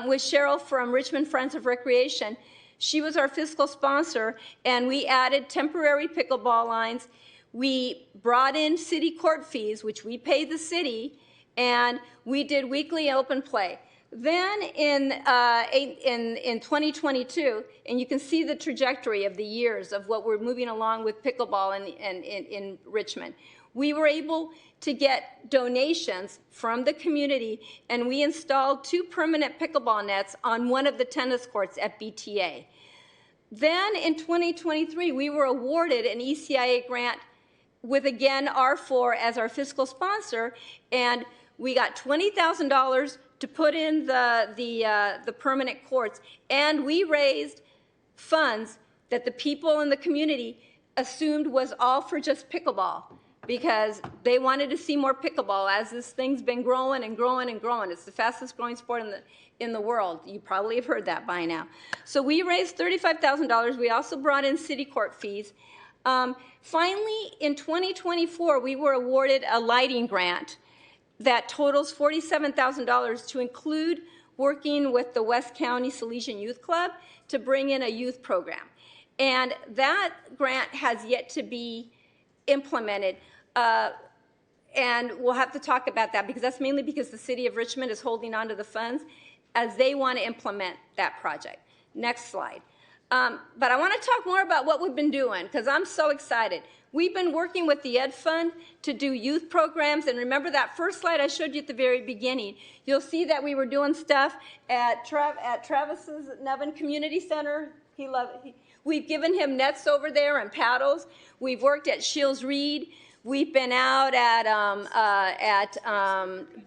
With Cheryl from Richmond Friends of Recreation. She was our fiscal sponsor, and we added temporary pickleball lines. We brought in city court fees, which we paid the city, and we did weekly open play. Then in 2022, and you can see the trajectory of the years of what we're moving along with pickleball in Richmond, we were able to get donations from the community, and we installed 2 permanent pickleball nets on one of the tennis courts at BTA. Then in 2023, we were awarded an ECIA grant with, again, R4 as our fiscal sponsor, and we got $20,000 to put in the permanent courts, and we raised funds that the people in the community assumed was all for just pickleball, because they wanted to see more pickleball as this thing's been growing and growing and growing. It's the fastest growing sport in the world. You probably have heard that by now. So we raised $35,000. We also brought in city court fees. Finally, in 2024, we were awarded a lighting grant that totals $47,000 to include working with the West County Salesian Youth Club to bring in a youth program. And that grant has yet to be implemented. And we'll have to talk about that, because that's mainly because the city of Richmond is holding on to the funds as they want to implement that project. Next slide. But I want to talk more about what we've been doing, because I'm so excited. We've been working with the Ed Fund to do youth programs, and remember that first slide I showed you at the very beginning. You'll see that we were doing stuff at Travis's Nevin Community Center. We've given him nets over there and paddles. We've worked at Shields Reed. We've been out at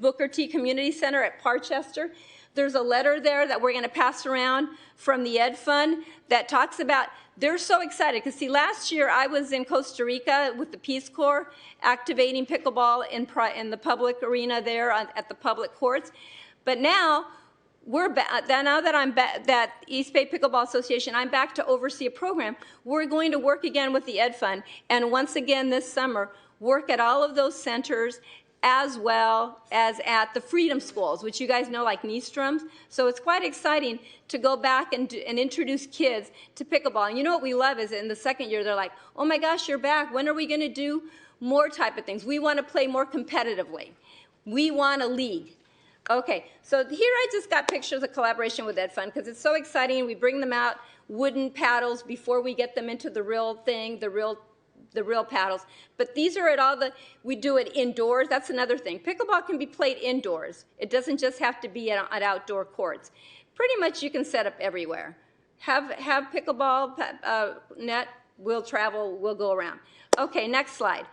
Booker T Community Center at Parchester. There's a letter there that we're going to pass around from the Ed Fund that talks about, they're so excited, because see, last year I was in Costa Rica with the Peace Corps activating pickleball in the public arena there at the public courts. But now now that I'm that East Bay Pickleball Association, I'm back to oversee a program. We're going to work again with the Ed Fund, and once again this summer, work at all of those centers as well as at the Freedom Schools, which you guys know like Niestrom's. So it's quite exciting to go back and introduce kids to pickleball. And you know what we love is in the second year, they're like, oh my gosh, you're back. When are we going to do more type of things? We want to play more competitively. We want a league. Okay, so here I just got pictures of collaboration with Ed Fund because it's so exciting. We bring them out, wooden paddles, before we get them into the real thing, the real paddles. But these are we do it indoors. That's another thing. Pickleball can be played indoors. It doesn't just have to be at outdoor courts. Pretty much you can set up everywhere. Have pickleball net, we'll travel, we'll go around. Okay, next slide.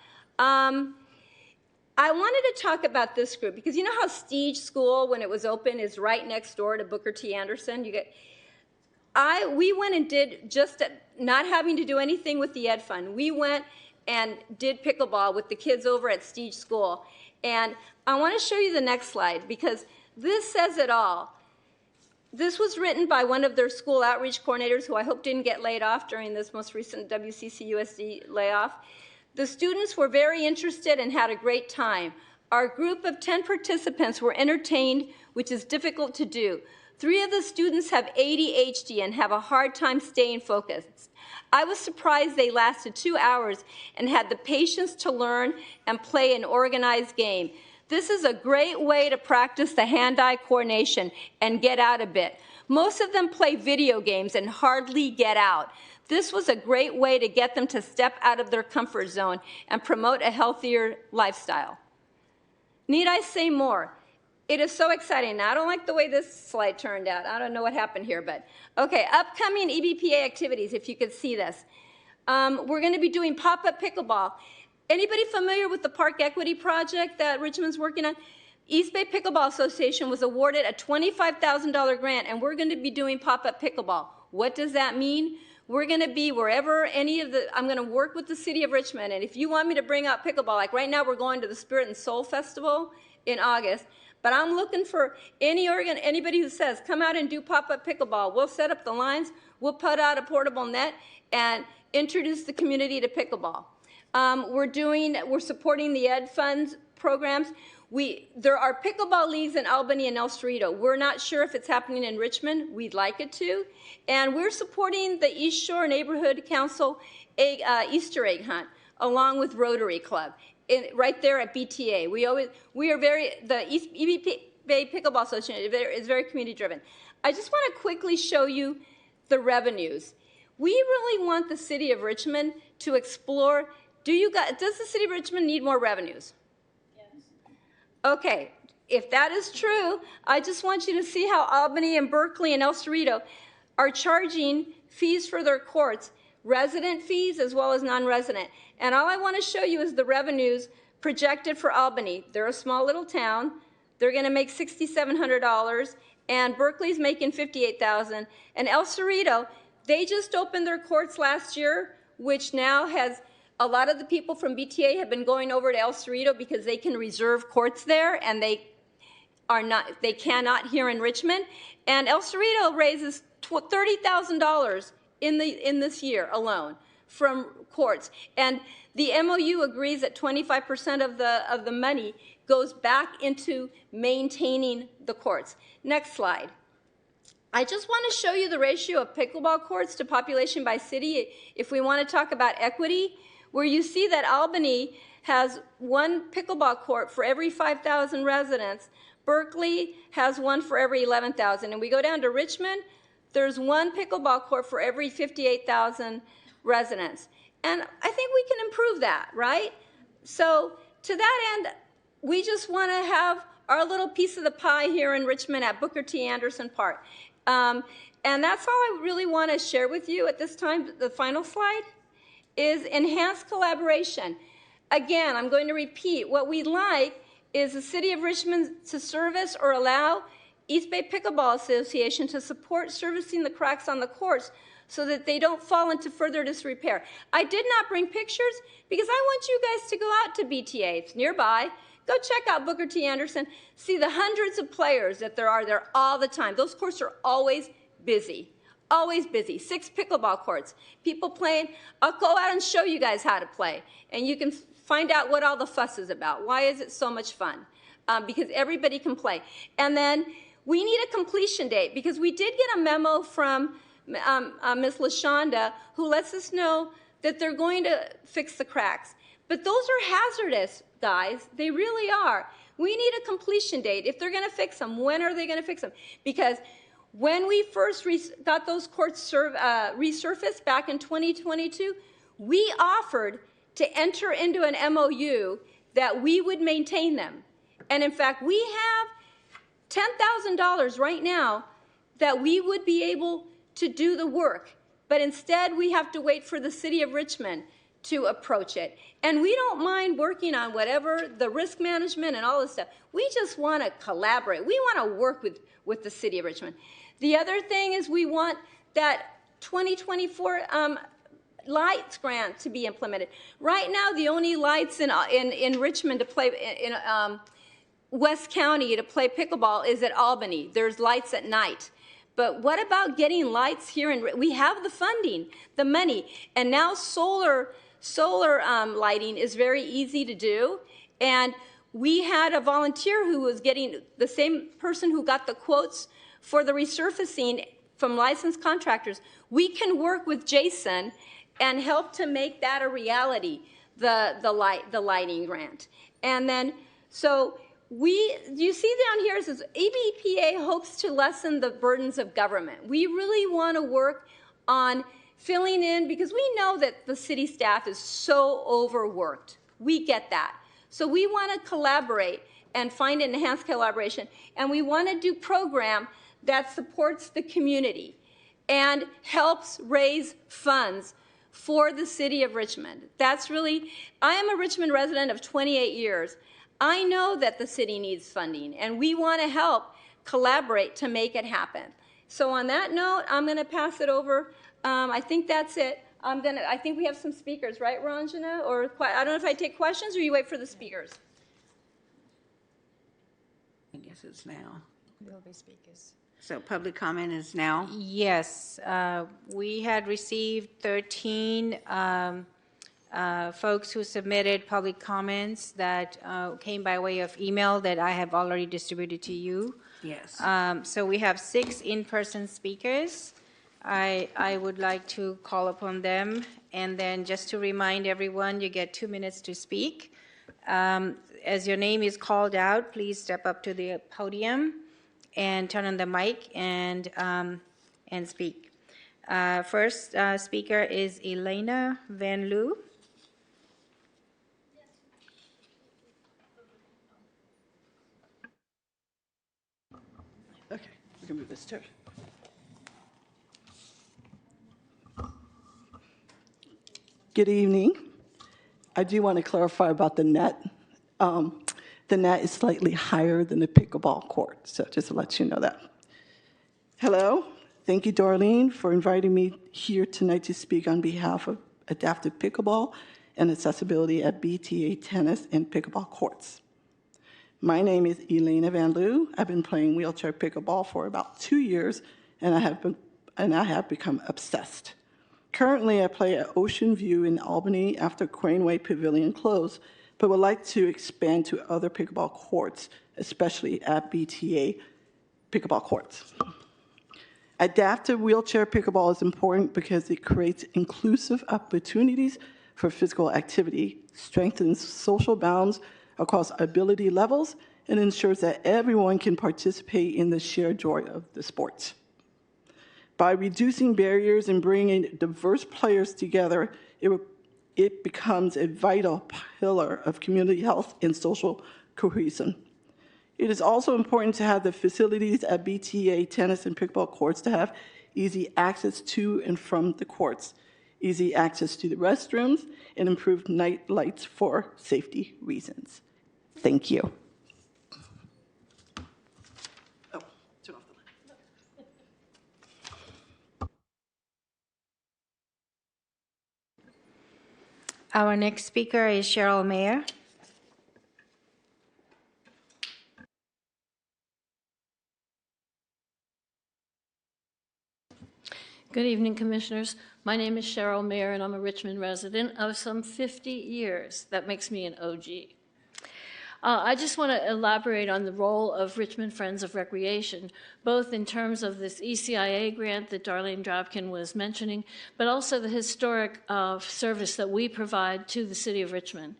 I wanted to talk about this group because you know how Stige School, when it was open, is right next door to Booker T. Anderson? We went and did not having to do anything with the Ed Fund. We went and did pickleball with the kids over at Stige School. And I want to show you the next slide because this says it all. This was written by one of their school outreach coordinators who I hope didn't get laid off during this most recent WCCUSD layoff. The students were very interested and had a great time. Our group of 10 participants were entertained, which is difficult to do. 3 of the students have ADHD and have a hard time staying focused. I was surprised they lasted 2 hours and had the patience to learn and play an organized game. This is a great way to practice the hand-eye coordination and get out a bit. Most of them play video games and hardly get out. This was a great way to get them to step out of their comfort zone and promote a healthier lifestyle. Need I say more? It is so exciting. Now, I don't like the way this slide turned out. I don't know what happened here, but okay, upcoming EBPA activities, if you could see this. We're going to be doing pop-up pickleball. Anybody familiar with the Park Equity Project that Richmond's working on? East Bay Pickleball Association was awarded a $25,000 grant, and we're going to be doing pop-up pickleball. What does that mean? We're going to be wherever I'm going to work with the city of Richmond, and if you want me to bring out pickleball, like right now we're going to the Spirit and Soul Festival in August, but I'm looking for anybody who says, come out and do pop-up pickleball. We'll set up the lines, we'll put out a portable net, and introduce the community to pickleball. We're supporting the Ed Funds programs. There are pickleball leagues in Albany and El Cerrito. We're not sure if it's happening in Richmond. We'd like it to. And we're supporting the East Shore Neighborhood Council Easter egg hunt, along with Rotary Club, right there at BTA. The East Bay Pickleball Association is very community driven. I just want to quickly show you the revenues. We really want the city of Richmond to explore, does the city of Richmond need more revenues? Okay, if that is true, I just want you to see how Albany and Berkeley and El Cerrito are charging fees for their courts, resident fees as well as non-resident. And all I want to show you is the revenues projected for Albany. They're a small little town. They're going to make $6,700, and Berkeley's making $58,000. And El Cerrito, they just opened their courts last year, which now has a lot of the people from BTA have been going over to El Cerrito because they can reserve courts there, and they cannot here in Richmond. And El Cerrito raises $30,000 in this year alone from courts. And the MOU agrees that 25% of the money goes back into maintaining the courts. Next slide. I just want to show you the ratio of pickleball courts to population by city if we want to talk about equity, where you see that Albany has 1 pickleball court for every 5,000 residents. Berkeley has 1 for every 11,000. And we go down to Richmond, there's 1 pickleball court for every 58,000 residents. And I think we can improve that, right? So to that end, we just want to have our little piece of the pie here in Richmond at Booker T. Anderson Park. And that's all I really want to share with you at this time. The final slide is enhanced collaboration. Again, I'm going to repeat, what we'd like is the City of Richmond to service or allow East Bay Pickleball Association to support servicing the cracks on the courts so that they don't fall into further disrepair. I did not bring pictures because I want you guys to go out to BTA. It's nearby. Go check out Booker T. Anderson. See the hundreds of players that there are there all the time. Those courts are always busy. Always busy. 6 pickleball courts. People playing. I'll go out and show you guys how to play. And you can find out what all the fuss is about. Why is it so much fun? Because everybody can play. And then we need a completion date because we did get a memo from Ms. LaShonda who lets us know that they're going to fix the cracks. But those are hazardous, guys. They really are. We need a completion date. If they're going to fix them, when are they going to fix them? Because when we first got those courts resurfaced back in 2022, we offered to enter into an MOU that we would maintain them. And in fact, we have $10,000 right now that we would be able to do the work. But instead, we have to wait for the city of Richmond to approach it. And we don't mind working on whatever, the risk management and all this stuff. We just want to collaborate. We want to work with the city of Richmond. The other thing is we want that 2024 lights grant to be implemented. Right now, the only lights in Richmond to play, in West County to play pickleball is at Albany. There's lights at night. But what about getting lights here? We have the funding, the money, and now solar lighting is very easy to do. And we had a volunteer who was getting, the same person who got the quotes for the resurfacing from licensed contractors. We can work with Jason and help to make that a reality, the lighting grant. And then, so you see down here, it says ABPA hopes to lessen the burdens of government. We really want to work on filling in, because we know that the city staff is so overworked. We get that. So we want to collaborate and find an enhanced collaboration. And we want to do program that supports the community and helps raise funds for the city of Richmond. That's really, I am a Richmond resident of 28 years. I know that the city needs funding, and we want to help collaborate to make it happen. So on that note, I'm going to pass it over. I think that's it. I think we have some speakers, right, Ranjana? Or I don't know if I take questions or you wait for the speakers.
I guess it's now.
Will be speakers.
So public comment is now?
Yes, we had received 13 folks who submitted public comments that came by way of email that I have already distributed to you.
Yes.
So we have 6 in-person speakers. I would like to call upon them, and then just to remind everyone, you get 2 minutes to speak. As your name is called out, please step up to the podium and turn on the mic and speak. First speaker is Elena Van Loo.
Okay, we can move this too. Good evening. I do want to clarify about the net. The net is slightly higher than the pickleball court, so just to let you know that. Hello, thank you, Darlene, for inviting me here tonight to speak on behalf of adaptive pickleball and accessibility at BTA tennis and pickleball courts. My name is Elena Van Loo. I've been playing wheelchair pickleball for about 2 years, and I have become obsessed. Currently, I play at Ocean View in Albany after Craneway Pavilion closed, but would like to expand to other pickleball courts, especially at BTA pickleball courts. Adaptive wheelchair pickleball is important because it creates inclusive opportunities for physical activity, strengthens social bounds across ability levels, and ensures that everyone can participate in the shared joy of the sport. By reducing barriers and bringing diverse players together, it becomes a vital pillar of community health and social cohesion. It is also important to have the facilities at BTA tennis and pickleball courts to have easy access to and from the courts, easy access to the restrooms, and improved night lights for safety reasons. Thank you. Oh, turn off the light.
Our next speaker is Cheryl Mayer.
Good evening, Commissioners. My name is Cheryl Mayer, and I'm a Richmond resident of some 50 years. That makes me an OG. I just want to elaborate on the role of Richmond Friends of Recreation, both in terms of this ECIA grant that Darlene Dropkin was mentioning, but also the historic service that we provide to the city of Richmond.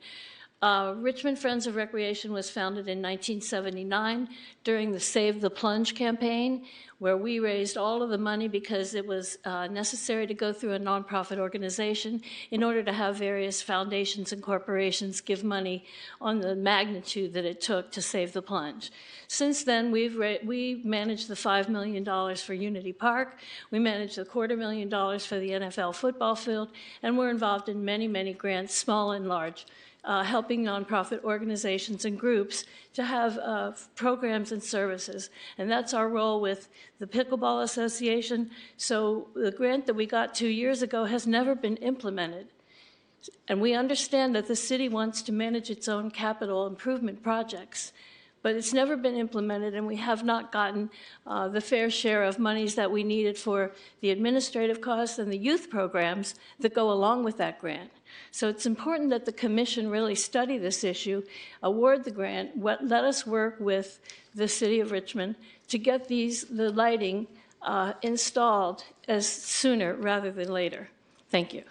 Richmond Friends of Recreation was founded in 1979 during the Save the Plunge campaign, where we raised all of the money because it was necessary to go through a nonprofit organization in order to have various foundations and corporations give money on the magnitude that it took to save the plunge. Since then, we managed the $5 million for Unity Park, we managed the $250,000 for the NFL football field, and we're involved in many, many grants, small and large. Helping nonprofit organizations and groups to have programs and services. And that's our role with the Pickleball Association. So the grant that we got 2 years ago has never been implemented. And we understand that the city wants to manage its own capital improvement projects, but it's never been implemented, and we have not gotten the fair share of monies that we needed for the administrative costs and the youth programs that go along with that grant. So it's important that the commission really study this issue, award the grant, let us work with the city of Richmond to get the lighting installed as sooner rather than later. Thank you.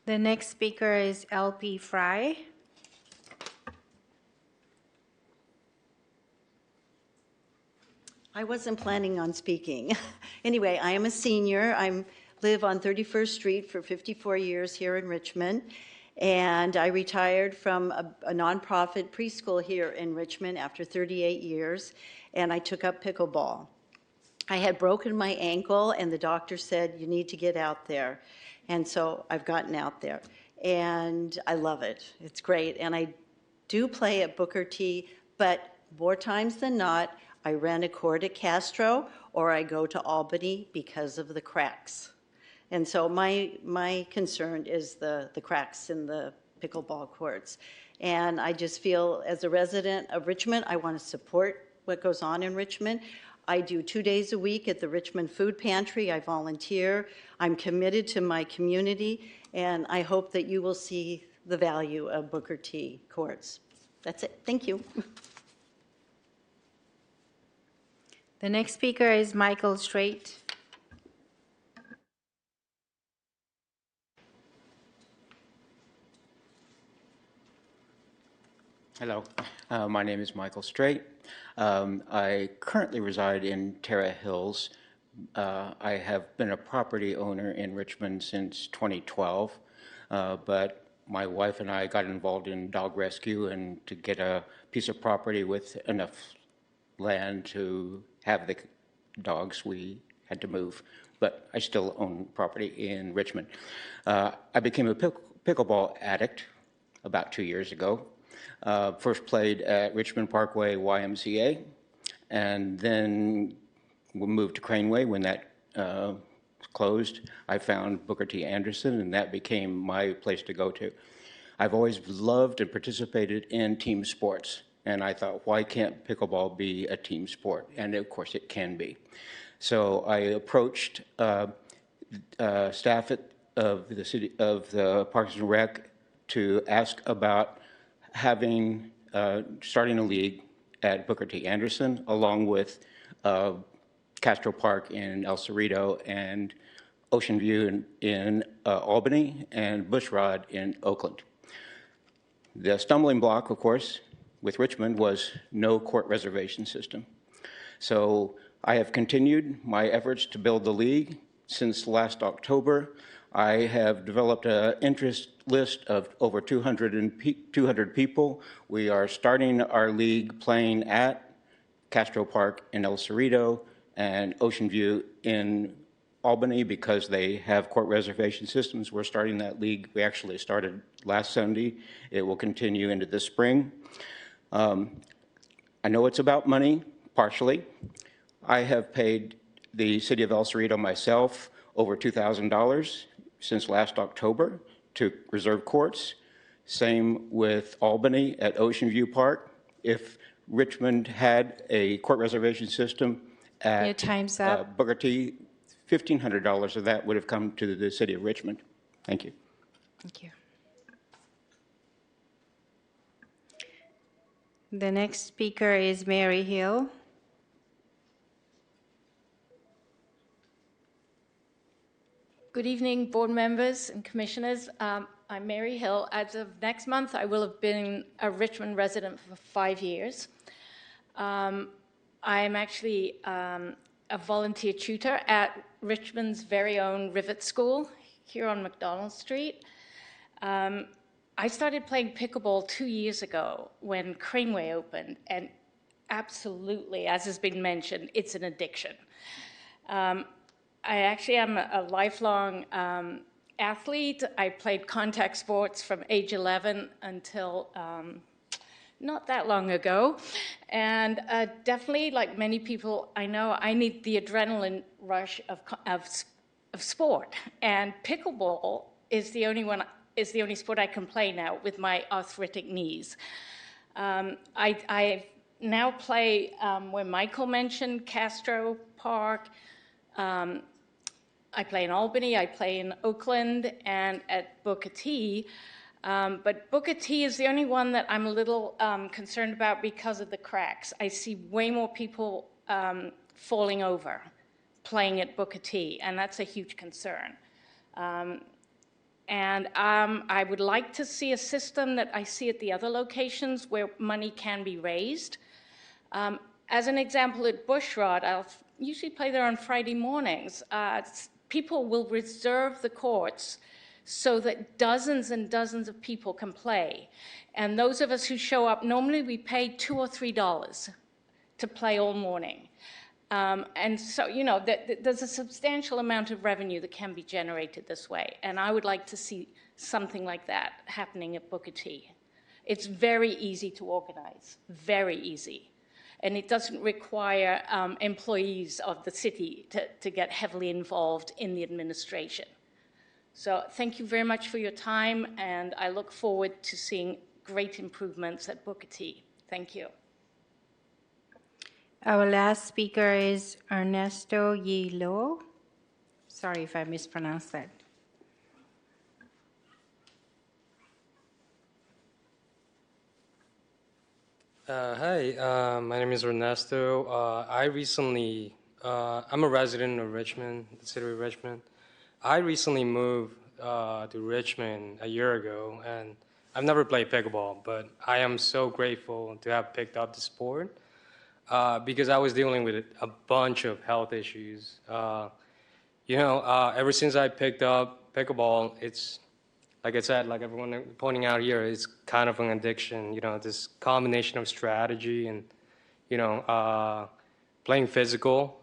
The next speaker is LP Fry.
I wasn't planning on speaking. Anyway, I am a senior. I live on 31st Street for 54 years here in Richmond, and I retired from a nonprofit preschool here in Richmond after 38 years, and I took up pickleball. I had broken my ankle, and the doctor said, you need to get out there. And so I've gotten out there, and I love it. It's great, and I do play at Booker T, but more times than not, I rent a court at Castro, or I go to Albany because of the cracks. And so my concern is the cracks in the pickleball courts. And I just feel, as a resident of Richmond, I want to support what goes on in Richmond. I do 2 days a week at the Richmond Food Pantry. I volunteer. I'm committed to my community, and I hope that you will see the value of Booker T courts. That's it. Thank you.
The next speaker is Michael Strait.
Hello, my name is Michael Strait. I currently reside in Terra Hills. I have been a property owner in Richmond since 2012, but my wife and I got involved in dog rescue, and to get a piece of property with enough land to have the dogs, we had to move. But I still own property in Richmond. I became a pickleball addict about 2 years ago. First played at Richmond Parkway YMCA, and then we moved to Craneway when that closed. I found Booker T. Anderson, and that became my place to go to. I've always loved and participated in team sports, and I thought, why can't pickleball be a team sport? And of course it can be. So I approached staff of the city of the Parks and Rec to ask about starting a league at Booker T. Anderson, along with Castro Park in El Cerrito and Ocean View in Albany and Bushrod in Oakland. The stumbling block, of course, with Richmond was no court reservation system. So I have continued my efforts to build the league. Since last October, I have developed an interest list of over 200 people. We are starting our league playing at Castro Park in El Cerrito and Ocean View in Albany because they have court reservation systems. We're starting that league. We actually started last Sunday. It will continue into the spring. I know it's about money, partially. I have paid the city of El Cerrito myself over $2,000 since last October to reserve courts. Same with Albany at Ocean View Park. If Richmond had a court reservation system at
Your time's up.
Booker T, $1,500 of that would have come to the city of Richmond. Thank you.
Thank you. The next speaker is Mary Hill.
Good evening, board members and commissioners. I'm Mary Hill. As of next month, I will have been a Richmond resident for 5 years. I'm actually a volunteer tutor at Richmond's very own Rivet School here on McDonald Street. I started playing pickleball 2 years ago when Craneway opened, and absolutely, as has been mentioned, it's an addiction. I actually am a lifelong athlete. I played contact sports from age 11 until not that long ago. And definitely, like many people I know, I need the adrenaline rush of sport. And pickleball is the only sport I can play now with my arthritic knees. I now play where Michael mentioned, Castro Park. I play in Albany, I play in Oakland, and at Booker T. But Booker T is the only one that I'm a little concerned about because of the cracks. I see way more people falling over playing at Booker T, and that's a huge concern. And I would like to see a system that I see at the other locations where money can be raised. As an example, at Bushrod, I'll usually play there on Friday mornings. People will reserve the courts so that dozens and dozens of people can play. And those of us who show up, normally we pay $2 or $3 to play all morning. And so, you know, there's a substantial amount of revenue that can be generated this way. And I would like to see something like that happening at Booker T. It's very easy to organize, very easy. And it doesn't require employees of the city to get heavily involved in the administration. So thank you very much for your time, and I look forward to seeing great improvements at Booker T. Thank you.
Our last speaker is Ernesto Yilo. Sorry if I mispronounced that.
Hi, my name is Ernesto. I'm a resident of Richmond, the city of Richmond. I recently moved to Richmond a year ago, and I've never played pickleball, but I am so grateful to have picked up the sport because I was dealing with a bunch of health issues. Ever since I picked up pickleball, it's, like I said, like everyone pointing out here, it's kind of an addiction, this combination of strategy and, playing physical.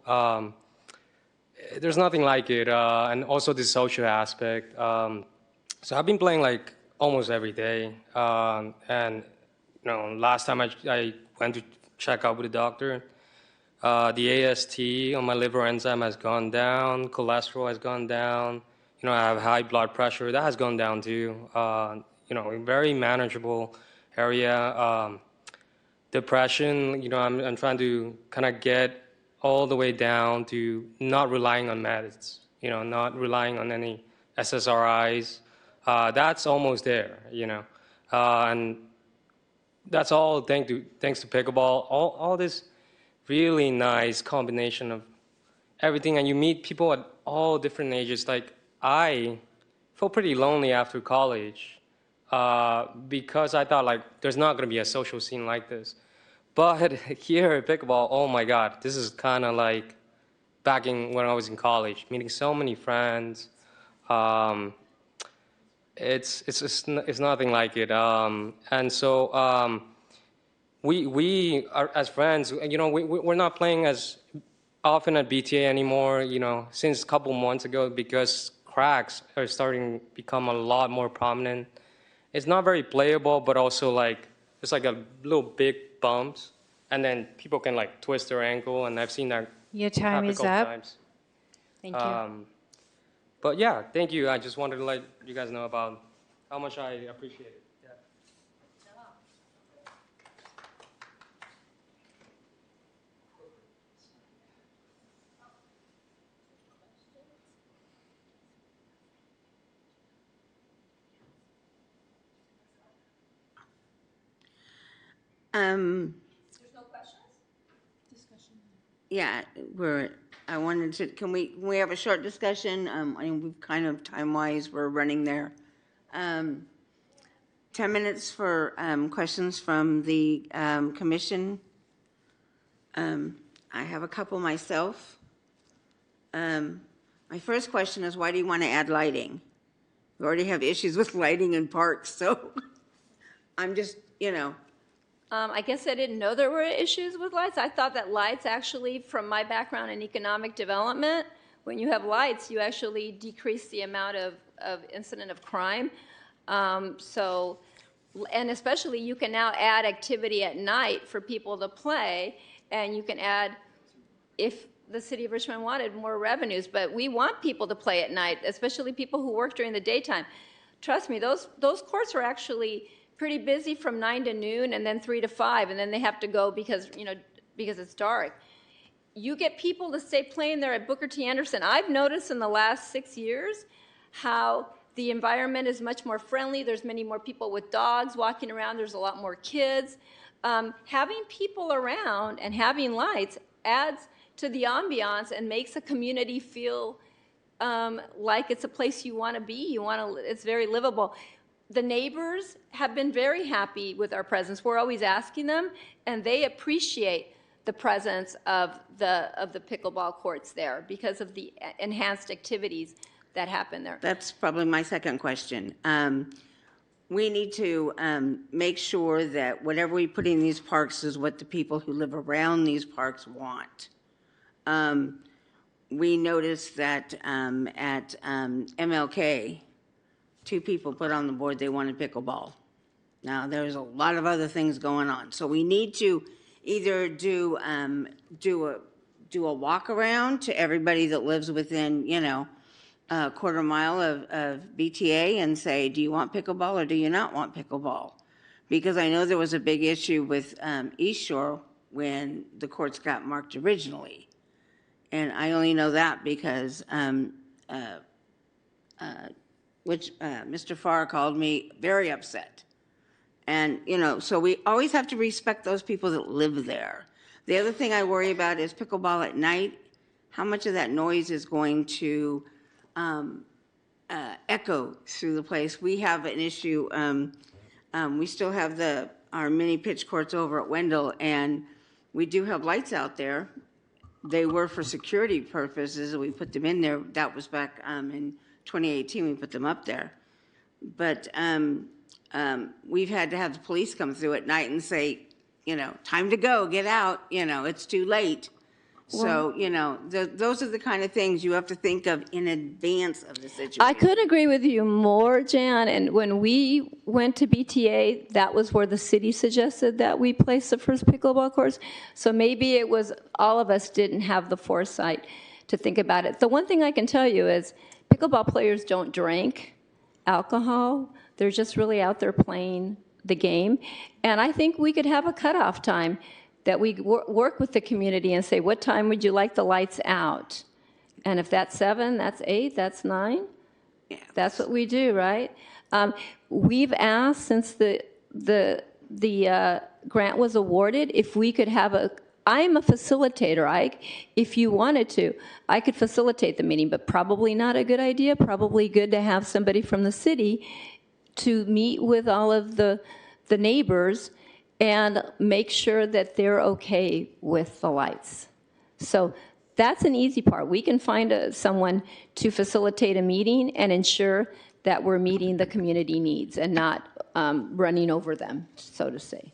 There's nothing like it, and also the social aspect. So I've been playing like almost every day, and last time I went to check out with the doctor, the AST on my liver enzyme has gone down, cholesterol has gone down. I have high blood pressure. That has gone down too. Very manageable area. Depression, I'm trying to kind of get all the way down to not relying on meds, not relying on any SSRIs. That's almost there, and that's all thanks to pickleball. All this really nice combination of everything, and you meet people at all different ages. Like, I felt pretty lonely after college because I thought, like, there's not going to be a social scene like this. But here at pickleball, oh my God, this is kind of like back when I was in college, meeting so many friends. It's nothing like it. And so we are, as friends, we're not playing as often at BTA anymore, since a couple months ago, because cracks are starting to become a lot more prominent. It's not very playable, but also like, it's like a little big bumps, and then people can like twist their ankle, and I've seen that
Your time
happen a
is
couple
up.
times.
Thank you.
But yeah, thank you. I just wanted to let you guys know about how much I appreciate it. Yeah.
There's no questions?
Yeah, I wanted to, can we have a short discussion? I mean, we've kind of, time-wise, we're running there. 10 minutes for questions from the commission. I have a couple myself. My first question is, why do you want to add lighting? We already have issues with lighting in parks, so I'm just,
I guess I didn't know there were issues with lights. I thought that lights actually, from my background in economic development, when you have lights, you actually decrease the amount of incident of crime. So, and especially you can now add activity at night for people to play, and you can add, if the city of Richmond wanted, more revenues, but we want people to play at night, especially people who work during the daytime. Trust me, those courts are actually pretty busy from 9 to noon and then 3 to 5, and then they have to go because it's dark. You get people to stay playing there at Booker T. Anderson. I've noticed in the last 6 years how the environment is much more friendly. There's many more people with dogs walking around. There's a lot more kids. Having people around and having lights adds to the ambiance and makes a community feel like it's a place you want to be. It's very livable. The neighbors have been very happy with our presence. We're always asking them, and they appreciate the presence of the pickleball courts there because of the enhanced activities that happen there.
that's probably my second question. We need to make sure that whatever we put in these parks is what the people who live around these parks want. We noticed that at MLK, 2 people put on the board they wanted pickleball. Now, there's a lot of other things going on. So we need to either do a walk around to everybody that lives within, a quarter mile of BTA and say, do you want pickleball or do you not want pickleball? Because I know there was a big issue with East Shore when the courts got marked originally. And I only know that because Mr. Farr called me very upset. And, so we always have to respect those people that live there. The other thing I worry about is pickleball at night. How much of that noise is going to echo through the place? We have an issue. We still have our mini pitch courts over at Wendell, and we do have lights out there. They were for security purposes, and we put them in there. That was back in 2018, we put them up there. But we've had to have the police come through at night and say, time to go, get out, it's too late. So, those are the kind of things you have to think of in advance of the situation.
I couldn't agree with you more, Jan. And when we went to BTA, that was where the city suggested that we place the first pickleball courts. So maybe it was all of us didn't have the foresight to think about it. The one thing I can tell you is pickleball players don't drink alcohol. They're just really out there playing the game. And I think we could have a cutoff time that we work with the community and say, what time would you like the lights out? And if that's 7, that's 8, that's 9. Yeah. That's what we do, right? We've asked since the grant was awarded if we could have I'm a facilitator. If you wanted to, I could facilitate the meeting, but probably not a good idea. Probably good to have somebody from the city to meet with all of the neighbors and make sure that they're okay with the lights. So that's an easy part. We can find someone to facilitate a meeting and ensure that we're meeting the community needs and not running over them, so to speak.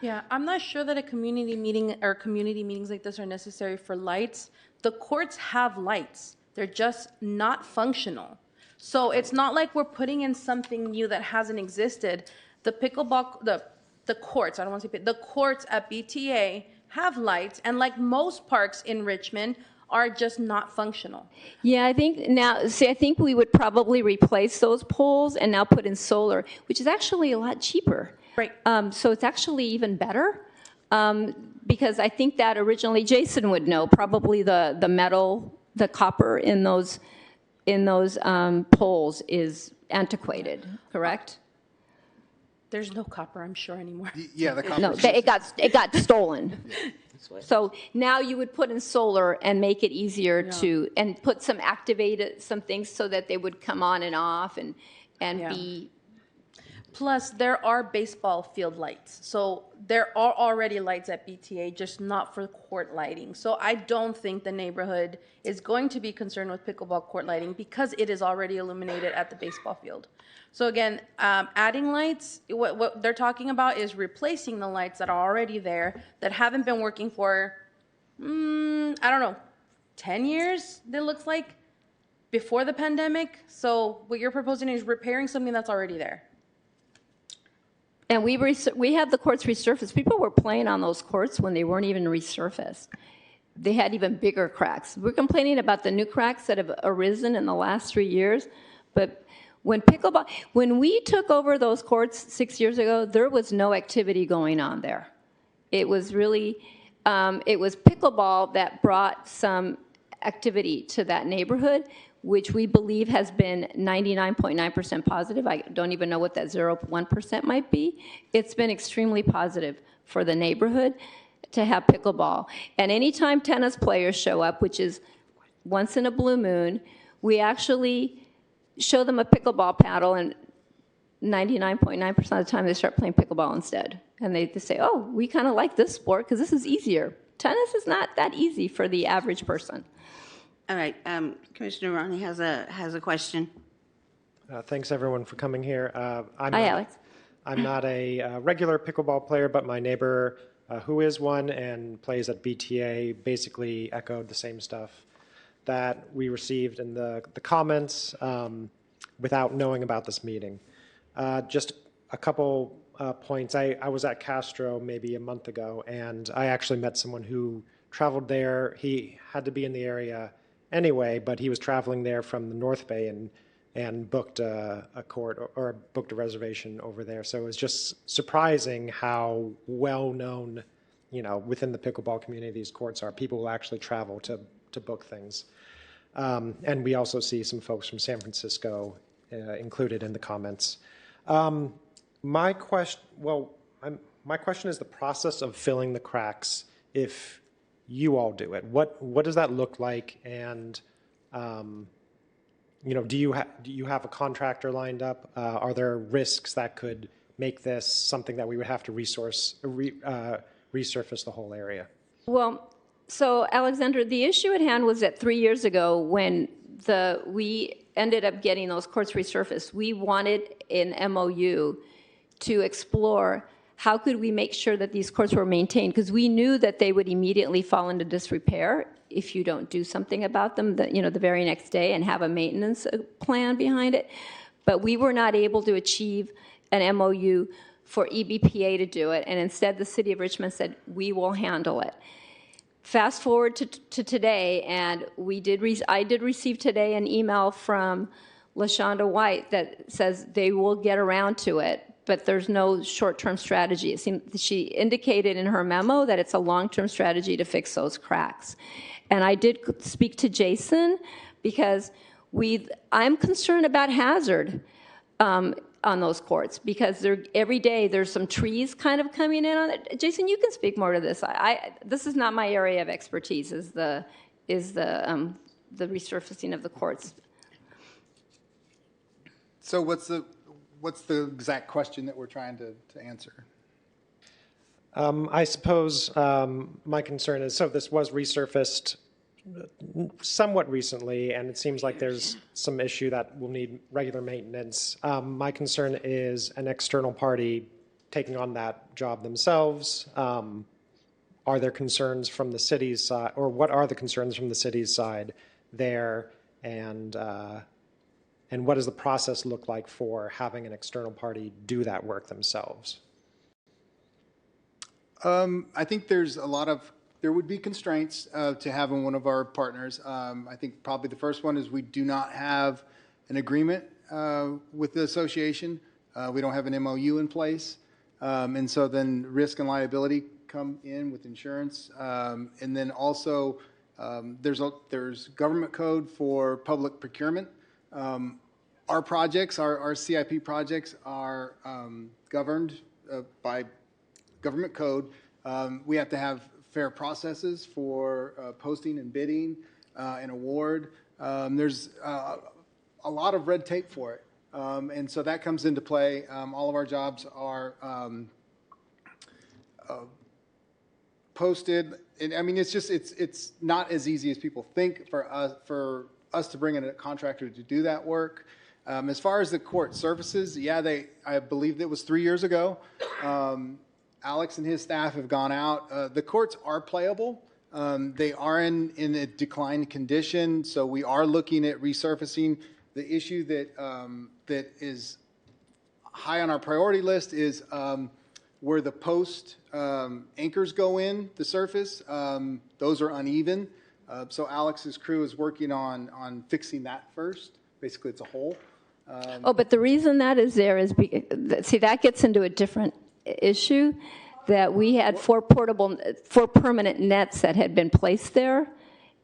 Yeah, I'm not sure that a community meeting or community meetings like this are necessary for lights. The courts have lights. They're just not functional. So it's not like we're putting in something new that hasn't existed. The pickleball, the courts, I don't want to say, the courts at BTA have lights, and like most parks in Richmond, are just not functional.
Yeah, I think we would probably replace those poles and now put in solar, which is actually a lot cheaper.
Right.
So it's actually even better because I think that originally Jason would know probably the metal, the copper in those poles is antiquated, correct?
There's no copper, I'm sure, anymore.
Yeah, the
No,
copper.
it got stolen. So now you would put in solar and make it easier to, and put some activated, some things so that they would come on and off and
Yeah.
be,
Plus, there are baseball field lights. So there are already lights at BTA, just not for court lighting. So I don't think the neighborhood is going to be concerned with pickleball court lighting because it is already illuminated at the baseball field. So again, adding lights, what they're talking about is replacing the lights that are already there that haven't been working for, I don't know, 10 years, it looks like, before the pandemic. So what you're proposing is repairing something that's already there.
and we have the courts resurfaced. People were playing on those courts when they weren't even resurfaced. They had even bigger cracks. We're complaining about the new cracks that have arisen in the last 3 years, but when we took over those courts 6 years ago, there was no activity going on there. It was really, it was pickleball that brought some activity to that neighborhood, which we believe has been 99.9% positive. I don't even know what that 0.1% might be. It's been extremely positive for the neighborhood to have pickleball. And anytime tennis players show up, which is once in a blue moon, we actually show them a pickleball paddle, and 99.9% of the time they start playing pickleball instead. And they say, oh, we kind of like this sport because this is easier. Tennis is not that easy for the average person.
All right, Commissioner Ronnie has a question.
Thanks, everyone, for coming here.
Hi, Alex.
I'm not a regular pickleball player, but my neighbor, who is one and plays at BTA, basically echoed the same stuff that we received in the comments without knowing about this meeting. Just a couple points. I was at Castro maybe a month ago, and I actually met someone who traveled there. He had to be in the area anyway, but he was traveling there from the North Bay and booked a court or booked a reservation over there. So it was just surprising how well known, within the pickleball community these courts are. People will actually travel to book things. And we also see some folks from San Francisco included in the comments. My question is the process of filling the cracks if you all do it. What does that look like? And do you have a contractor lined up? Are there risks that could make this something that we would have to resurface the whole area?
Well, so Alexander, the issue at hand was that 3 years ago when we ended up getting those courts resurfaced, we wanted an MOU to explore how could we make sure that these courts were maintained, because we knew that they would immediately fall into disrepair if you don't do something about them the very next day and have a maintenance plan behind it. But we were not able to achieve an MOU for EBPA to do it, and instead the city of Richmond said, we will handle it. Fast forward to today, and I did receive today an email from LaShonda White that says they will get around to it, but there's no short-term strategy. It seems she indicated in her memo that it's a long-term strategy to fix those cracks. And I did speak to Jason because I'm concerned about hazard on those courts because every day there's some trees kind of coming in on it. Jason, you can speak more to this. This is not my area of expertise. Is the resurfacing of the courts.
So what's the exact question that we're trying to answer?
I suppose my concern is, so this was resurfaced somewhat recently, and it seems like there's some issue that will need regular maintenance. My concern is an external party taking on that job themselves. Are there concerns from the city's side, or what are the concerns from the city's side there? And what does the process look like for having an external party do that work themselves?
I think there would be constraints to having one of our partners. I think probably the first one is we do not have an agreement with the association. We don't have an MOU in place. And so then risk and liability come in with insurance. And then also there's government code for public procurement. our projects, our CIP projects are governed by government code. We have to have fair processes for posting and bidding and award. There's a lot of red tape for it. And so that comes into play. All of our jobs are posted. And I mean, it's not as easy as people think for us to bring in a contractor to do that work. As far as the court services, I believe it was 3 years ago. Alex and his staff have gone out. The courts are playable. They are in a declined condition, so we are looking at resurfacing. The issue that is high on our priority list is where the post anchors go in the surface. Those are uneven. So Alex's crew is working on fixing that first. Basically, it's a hole.
But the reason that is there is, see, that gets into a different issue, that we had four permanent nets that had been placed there,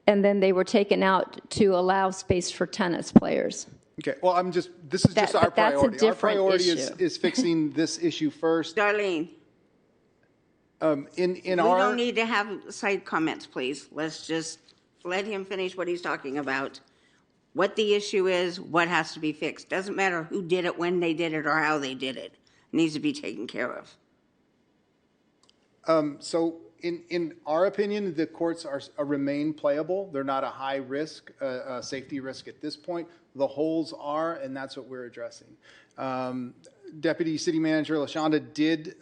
and then they were taken out to allow space for tennis players.
Okay, well, this is just our
that's a
priority. Our
different
priority
issue.
is fixing this issue first.
Darlene,
We
we don't need to have side comments, please. Let's just let him finish what he's talking about. What the issue is, what has to be fixed. Doesn't matter who did it, when they did it, or how they did it. It needs to be taken care of.
So in our opinion, the courts remain playable. They're not a high risk, safety risk at this point. The holes are, and that's what we're addressing. Deputy City Manager LaShonda did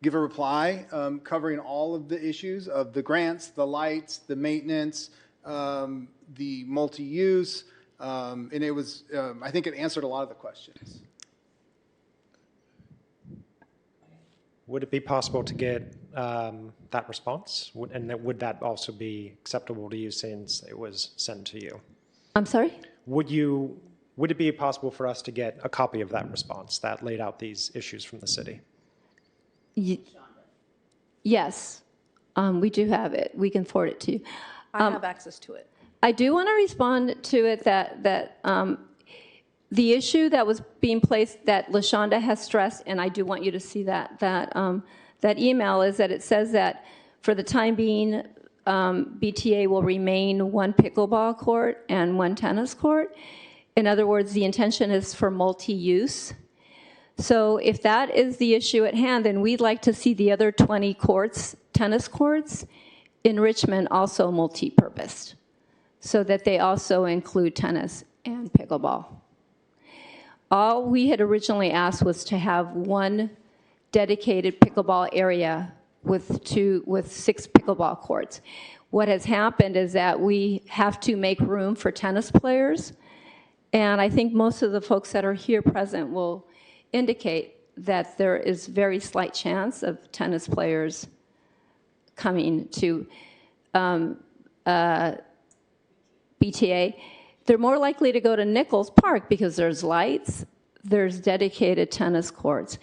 give a reply covering all of the issues of the grants, the lights, the maintenance, the multi-use, and it was, I think it answered a lot of the questions.
Would it be possible to get that response? Would that also be acceptable to you since it was sent to you?
I'm sorry?
Would it be possible for us to get a copy of that response that laid out these issues from the city?
Yes, we do have it. We can forward it to you.
I have access to it.
I do want to respond to it that the issue that was being placed, that LaShonda has stressed, and I do want you to see that email, is that it says that for the time being, BTA will remain one pickleball court and one tennis court. In other words, the intention is for multi-use. So if that is the issue at hand, then we'd like to see the other 20 courts, tennis courts, in Richmond also multi-purposed, so that they also include tennis and pickleball. All we had originally asked was to have one dedicated pickleball area with 6 pickleball courts. What has happened is that we have to make room for tennis players, and I think most of the folks that are here present will indicate that there is very slight chance of tennis players coming to BTA. They're more likely to go to Nichols Park because there's lights, there's dedicated tennis courts.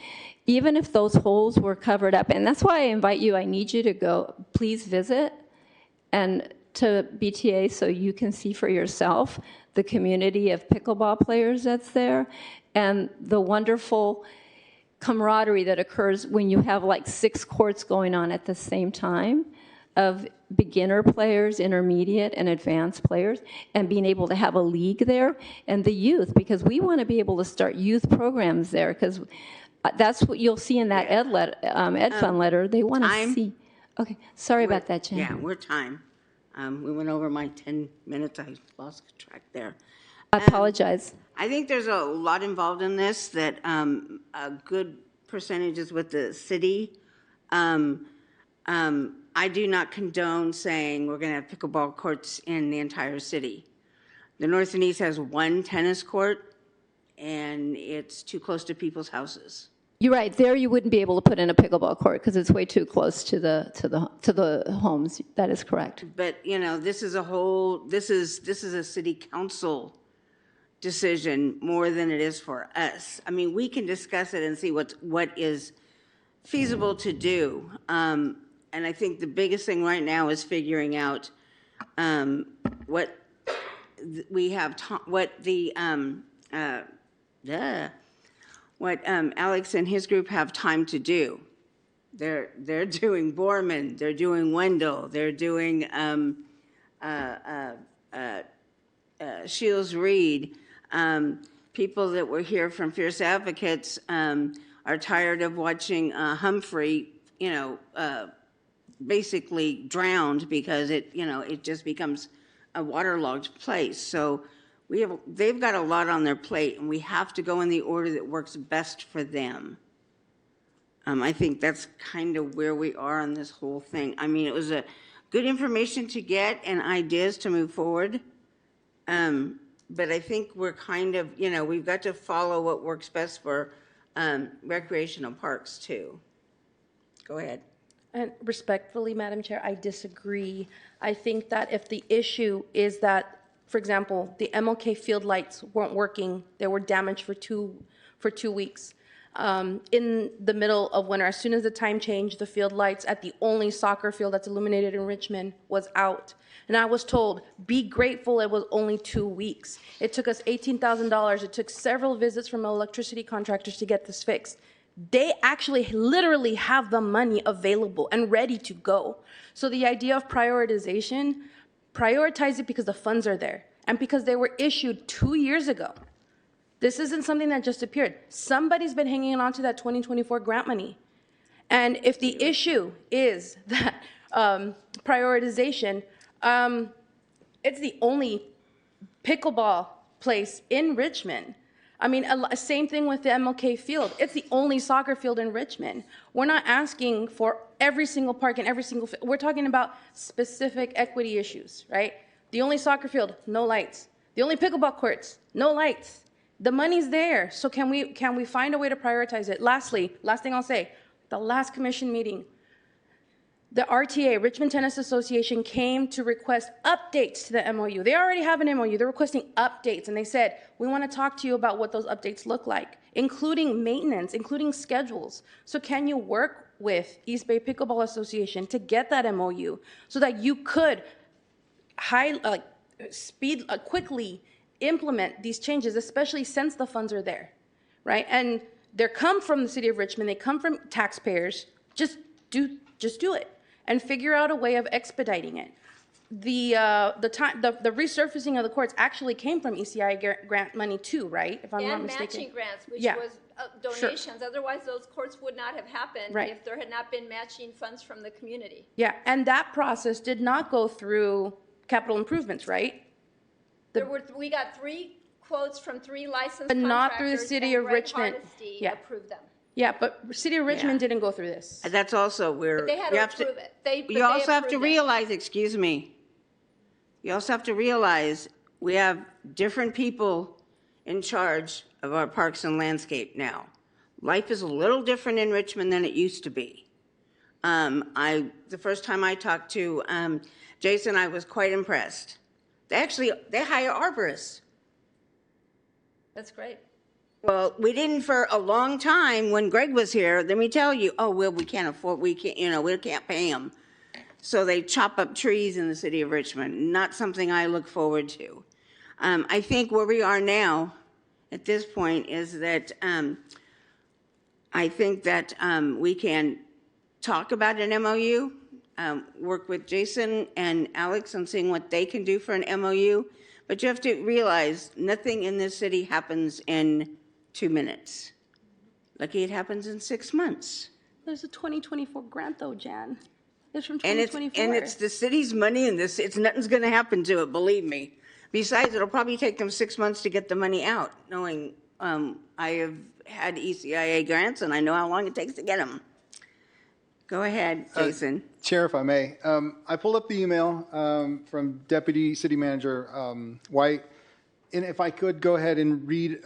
Even if those holes were covered up, and that's why I invite you, I need you to go, please visit and to BTA so you can see for yourself the community of pickleball players that's there and the wonderful camaraderie that occurs when you have like 6 courts going on at the same time of beginner players, intermediate, and advanced players, and being able to have a league there, and the youth, because we want to be able to start youth programs there, because that's what you'll see in that Ed Fund letter. They want to see. Okay, sorry about that, Jen.
Yeah, we're time. We went over my 10 minutes. I lost track there.
I apologize.
I think there's a lot involved in this, that a good percentage is with the city. I do not condone saying we're going to have pickleball courts in the entire city. The North and East has 1 tennis court, and it's too close to people's houses.
You're right. There, you wouldn't be able to put in a pickleball court because it's way too close to the homes. That is correct.
But this is a city council decision more than it is for us. I mean, we can discuss it and see what is feasible to do. And I think the biggest thing right now is figuring out what the what Alex and his group have time to do. They're doing Borman, they're doing Wendell, they're doing Shields Reed. People that were here from Fierce Advocates are tired of watching Humphrey, basically drowned because it just becomes a waterlogged place. So they've got a lot on their plate, and we have to go in the order that works best for them. I think that's kind of where we are on this whole thing. I mean, it was a good information to get and ideas to move forward. But I think we're kind of, we've got to follow what works best for recreational parks too. Go ahead.
And respectfully, Madam Chair, I disagree. I think that if the issue is that, for example, the MLK field lights weren't working, they were damaged for 2 weeks. In the middle of winter, as soon as the time changed, the field lights at the only soccer field that's illuminated in Richmond was out. And I was told, be grateful it was only 2 weeks. It took us $18,000. It took several visits from electricity contractors to get this fixed. They actually literally have the money available and ready to go. So the idea of prioritization, prioritize it because the funds are there and because they were issued 2 years ago. This isn't something that just appeared. Somebody's been hanging on to that 2024 grant money. And if the issue is that prioritization, it's the only pickleball place in Richmond. I mean, same thing with the MLK field. It's the only soccer field in Richmond. We're not asking for every single park and every single field. We're talking about specific equity issues, right? The only soccer field, no lights. The only pickleball courts, no lights. The money's there, so can we find a way to prioritize it? Lastly, last thing I'll say, the last commission meeting, the RTA, Richmond Tennis Association, came to request updates to the MOU. They already have an MOU. They're requesting updates, and they said, we want to talk to you about what those updates look like, including maintenance, including schedules. So can you work with East Bay Pickleball Association to get that MOU so that you could quickly implement these changes, especially since the funds are there, right? And they come from the city of Richmond, they come from taxpayers. Just do it and figure out a way of expediting it. The resurfacing of the courts actually came from ECI grant money too, right? If I'm not mistaken.
And matching grants, which
Yeah.
was donations. Sure. Otherwise, those courts would not have happened
Right.
if there had not been matching funds from the community.
Yeah, and that process did not go through capital improvements, right?
We got 3 quotes from 3 licensed
But not through the
contractors,
city
and
of
Greg
Richmond.
Hardesty
Yeah.
approved them.
Yeah, but city of Richmond didn't go through this.
That's also where
But they had
you
to
have
approve it.
You also have to
approved it.
realize, excuse me, you also have to realize we have different people in charge of our parks and landscape now. Life is a little different in Richmond than it used to be. The first time I talked to Jason, I was quite impressed. They hire arborists.
That's great.
Well, we didn't for a long time when Greg was here. Let me tell you, we can't afford, we can't pay them. So they chop up trees in the city of Richmond. Not something I look forward to. I think where we are now at this point is that I think that we can talk about an MOU, work with Jason and Alex on seeing what they can do for an MOU. But you have to realize nothing in this city happens in 2 minutes. Lucky it happens in 6 months.
There's a 2024 grant though, Jan. It's from
And
2024.
it's the city's money, and nothing's going to happen to it, believe me. Besides, it'll probably take them 6 months to get the money out, knowing I have had ECIA grants, and I know how long it takes to get them. Go ahead, Jason.
Chair, if I may, I pulled up the email from Deputy City Manager White, and if I could go ahead and read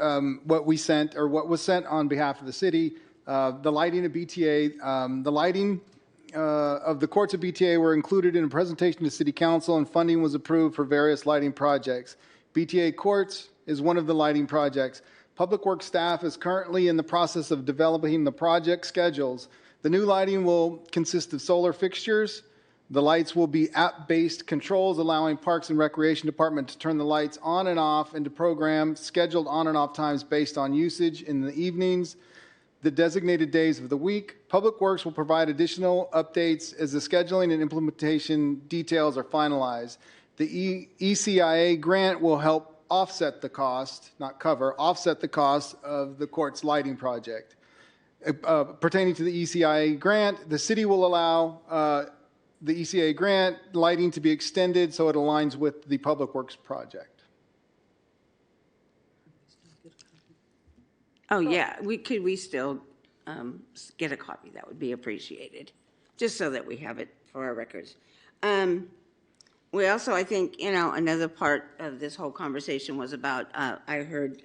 what we sent, or what was sent on behalf of the city. The lighting of BTA, the lighting of the courts of BTA were included in a presentation to City Council, and funding was approved for various lighting projects. BTA Courts is one of the lighting projects. Public Works staff is currently in the process of developing the project schedules. The new lighting will consist of solar fixtures, The lights will be app-based controls, allowing Parks and Recreation Department to turn the lights on and off and to program scheduled on and off times based on usage in the evenings, the designated days of the week. Public Works will provide additional updates as the scheduling and implementation details are finalized. The ECIA grant will help offset the cost, not cover, offset the cost of the court's lighting project. Pertaining to the ECIA grant, the city will allow the ECIA grant lighting to be extended so it aligns with the Public Works project.
Oh, yeah, we still get a copy? That would be appreciated, just so that we have it for our records. We also, I think, another part of this whole conversation was about, I heard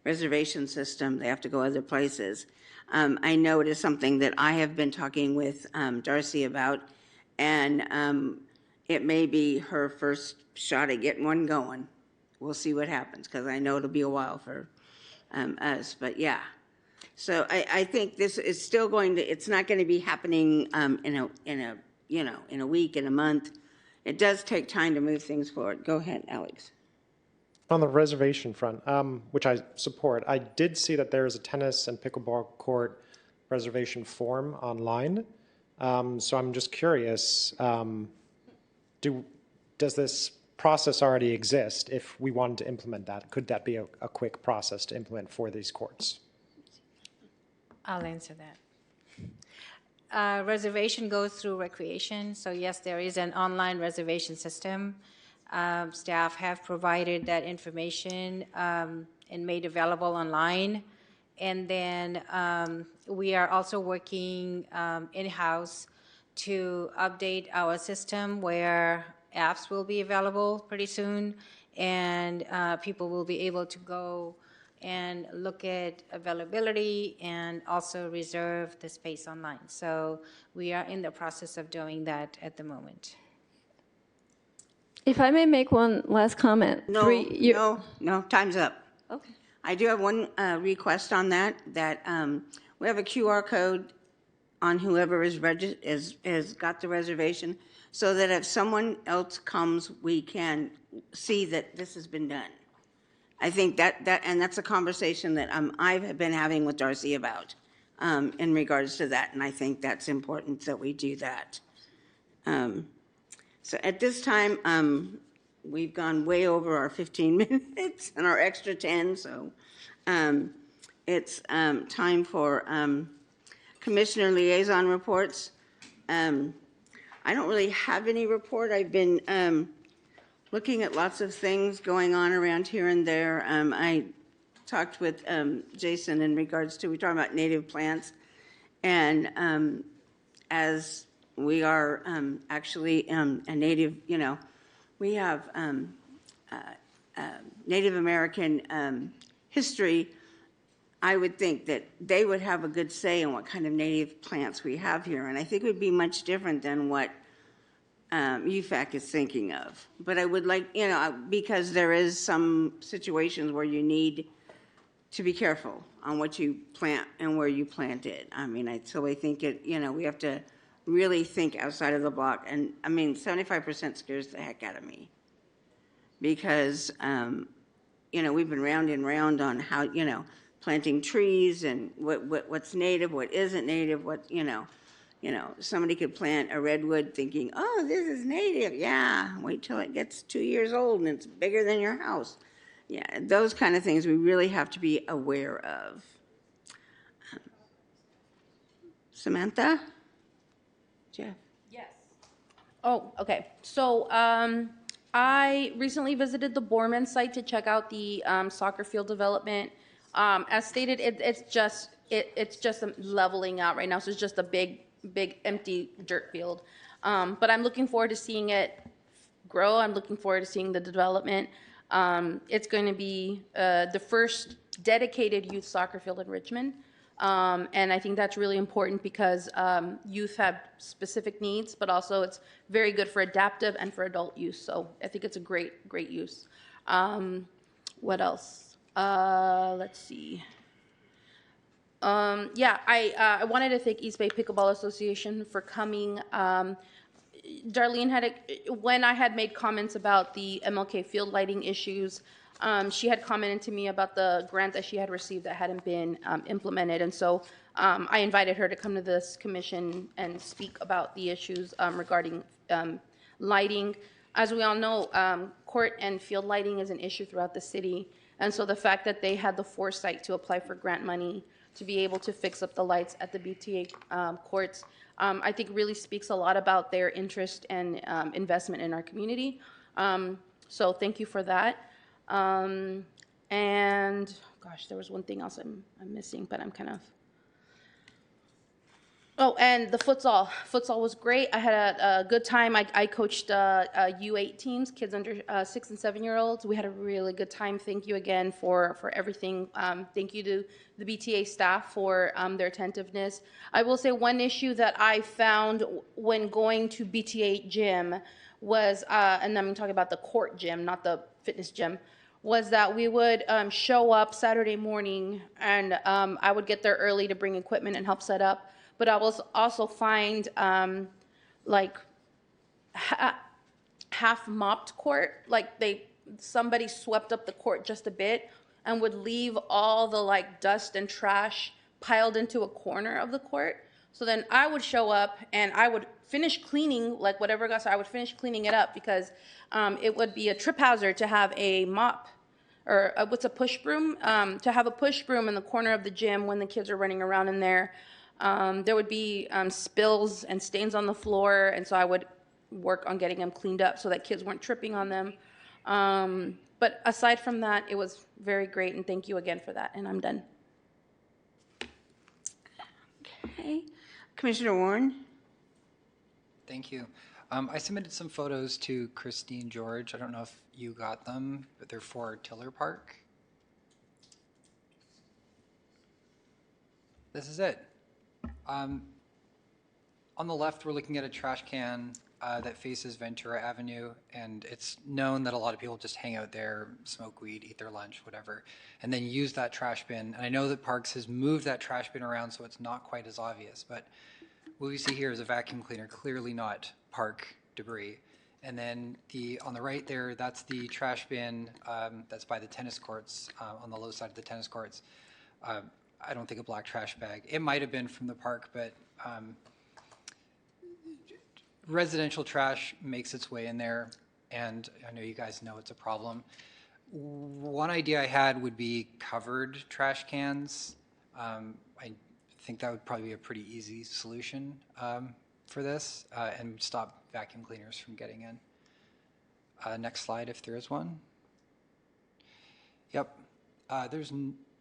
reservation system, they have to go other places. I know it is something that I have been talking with Darcy about, and it may be her first shot at getting one going. We'll see what happens, because I know it'll be a while for us, but yeah. So I think this is still it's not going to be happening in a week, in a month. It does take time to move things forward. Go ahead, Alex.
On the reservation front, which I support, I did see that there is a tennis and pickleball court reservation form online. So I'm just curious, does this process already exist? If we wanted to implement that, could that be a quick process to implement for these courts?
I'll answer that. Reservation goes through recreation, so yes, there is an online reservation system. Staff have provided that information and made available online. And then we are also working in-house to update our system where apps will be available pretty soon, and people will be able to go and look at availability and also reserve the space online. So we are in the process of doing that at the moment.
If I may make one last comment.
No, time's up.
Okay.
I do have one request on that we have a QR code on whoever is got the reservation, so that if someone else comes, we can see that this has been done. I think and that's a conversation that I've been having with Darcy about in regards to that, and I think that's important that we do that. So at this time, we've gone way over our 15 minutes and our extra 10, so it's time for Commissioner Liaison reports. I don't really have any report. I've been looking at lots of things going on around here and there. I talked with Jason in regards to, we talked about native plants, and as we are actually a native, we have Native American history. I would think that they would have a good say in what kind of native plants we have here, and I think it would be much different than what UFAC is thinking of. But I would like, because there is some situations where you need to be careful on what you plant and where you plant it. I mean, so I think we have to really think outside of the block. And 75% scares the heck out of me, because we've been round and round on how planting trees and what's native, what isn't native, somebody could plant a redwood thinking, oh, this is native. Yeah, wait till it gets 2 years old and it's bigger than your house. Yeah, those kind of things we really have to be aware of. Samantha? Jeff?
Yes. Oh, okay. So I recently visited the Borman site to check out the soccer field development. As stated, it's just a leveling out right now, so it's just a big empty dirt field. But I'm looking forward to seeing it grow. I'm looking forward to seeing the development. It's going to be the first dedicated youth soccer field in Richmond. And I think that's really important because youth have specific needs, but also it's very good for adaptive and for adult use. So I think it's a great use. What else? Let's see. I wanted to thank East Bay Pickleball Association for coming. Darlene had, when I had made comments about the MLK field lighting issues, she had commented to me about the grant that she had received that hadn't been implemented. And so I invited her to come to this commission and speak about the issues regarding lighting. As we all know, court and field lighting is an issue throughout the city. And so the fact that they had the foresight to apply for grant money to be able to fix up the lights at the BTA courts, I think really speaks a lot about their interest and investment in our community. So thank you for that. And gosh, there was one thing else I'm missing, but I'm kind of. Oh, and the futsal. Futsal was great. I had a good time. I coached U8 teams, kids under 6 and 7-year-olds. We had a really good time. Thank you again for everything. Thank you to the BTA staff for their attentiveness. I will say one issue that I found when going to BTA gym was, and I'm talking about the court gym, not the fitness gym, was that we would show up Saturday morning, and I would get there early to bring equipment and help set up. But I will also find like half mopped court, like somebody swept up the court just a bit and would leave all the like dust and trash piled into a corner of the court. So then I would show up and I would finish cleaning, like whatever got, so I would finish cleaning it up because it would be a trip hazard to have a mop or what's a push broom, to have a push broom in the corner of the gym when the kids are running around in there. There would be spills and stains on the floor, and so I would work on getting them cleaned up so that kids weren't tripping on them. But aside from that, it was very great, and thank you again for that, and I'm done.
Okay. Commissioner Warren?
Thank you. I submitted some photos to Christine George. I don't know if you got them, but they're for Tiller Park. This is it. On the left, we're looking at a trash can that faces Ventura Avenue, and it's known that a lot of people just hang out there, smoke weed, eat their lunch, whatever, and then use that trash bin. And I know that Parks has moved that trash bin around, so it's not quite as obvious, but what we see here is a vacuum cleaner, clearly not park debris. And then on the right there, that's the trash bin that's by the tennis courts, on the low side of the tennis courts. I don't think a black trash bag. It might have been from the park, but residential trash makes its way in there, and I know you guys know it's a problem. One idea I had would be covered trash cans. I think that would probably be a pretty easy solution for this and stop vacuum cleaners from getting in. Next slide, if there is one. Yep, there's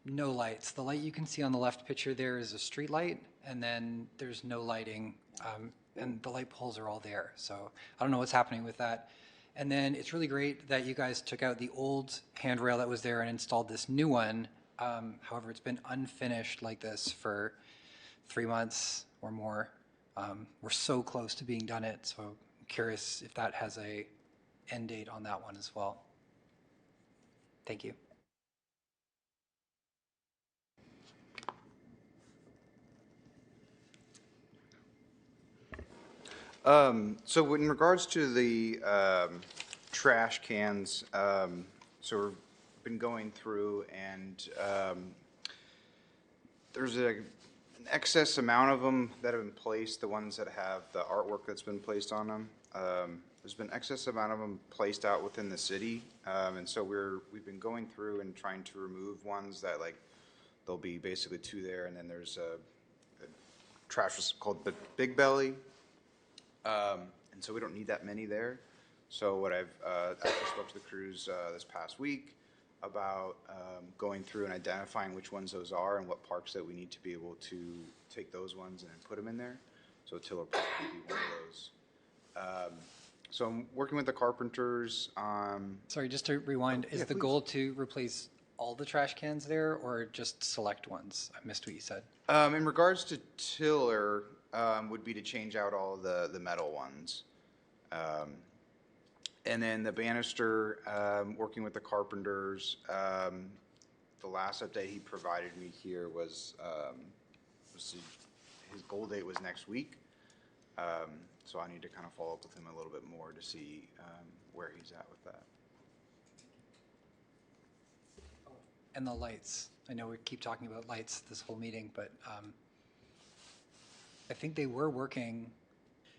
no lights. The light you can see on the left picture there is a street light, and then there's no lighting, and the light poles are all there. So I don't know what's happening with that. And then it's really great that you guys took out the old handrail that was there and installed this new one. However, it's been unfinished like this for 3 months or more. We're so close to being done it, so I'm curious if that has a end date on that one as well. Thank you.
So in regards to the trash cans, so we've been going through and there's an excess amount of them that have been placed, the ones that have the artwork that's been placed on them. There's been excess amount of them placed out within the city, and so we've been going through and trying to remove ones that like there'll be basically 2 there, and then there's a trash called the Big Belly. And so we don't need that many there. So what I've actually spoke to the crews this past week about going through and identifying which ones those are and what parks that we need to be able to take those ones and put them in there. So Tiller Park would be one of those. So I'm working with the carpenters.
Sorry, just to rewind, is the goal to replace all the trash cans there or just select ones? I missed what you said.
In regards to Tiller, would be to change out all the metal ones. And then the banister, working with the carpenters, the last update he provided me here was his goal date was next week. So I need to kind of follow up with him a little bit more to see where he's at with that.
And the lights. I know we keep talking about lights this whole meeting, but I think they were working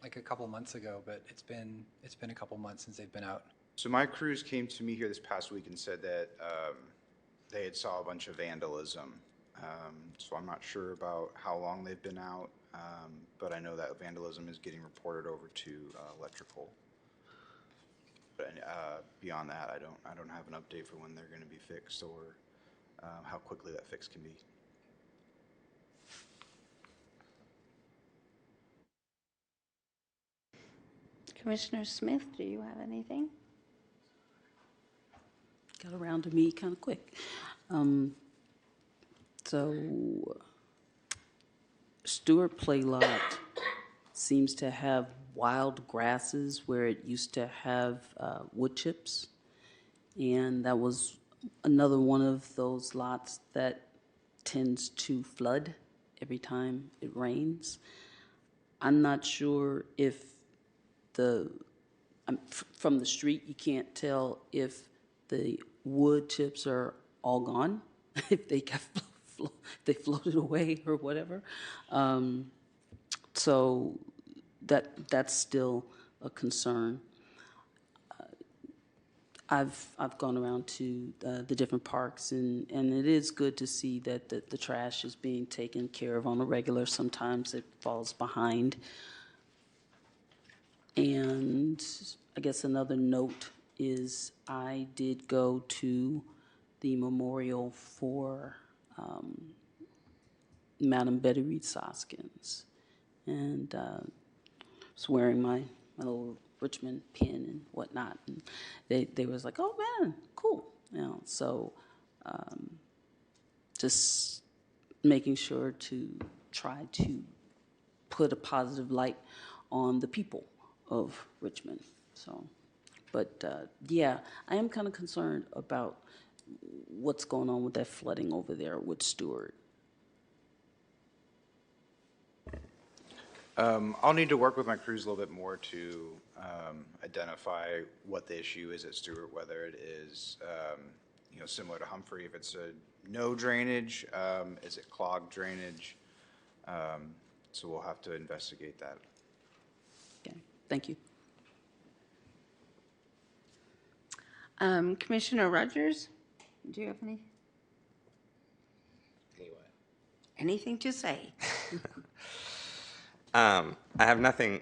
like a couple months ago, but it's been a couple months since they've been out.
So my crews came to me here this past week and said that they had saw a bunch of vandalism. So I'm not sure about how long they've been out, but I know that vandalism is getting reported over to electrical. But beyond that, I don't have an update for when they're going to be fixed or how quickly that fix can be.
Commissioner Smith, do you have anything?
Got around to me kind of quick. So Stewart Play Lot seems to have wild grasses where it used to have wood chips. And that was another one of those lots that tends to flood every time it rains. I'm not sure if from the street, you can't tell if the wood chips are all gone, if they got they floated away or whatever. So that's still a concern. I've gone around to the different parks, and it is good to see that the trash is being taken care of on a regular. Sometimes it falls behind. And I guess another note is I did go to the memorial for Madam Betty Reed Soskins, and was wearing my little Richmond pin and whatnot. And they was like, "Oh man, cool," So just making sure to try to put a positive light on the people of Richmond. So, but yeah, I am kind of concerned about what's going on with that flooding over there with Stewart.
I'll need to work with my crews a little bit more to identify what the issue is at Stewart, whether it is similar to Humphrey, if it's a no drainage, is it clogged drainage? So we'll have to investigate that.
Okay, thank you.
Commissioner Rogers, do you have anything to say?
I have nothing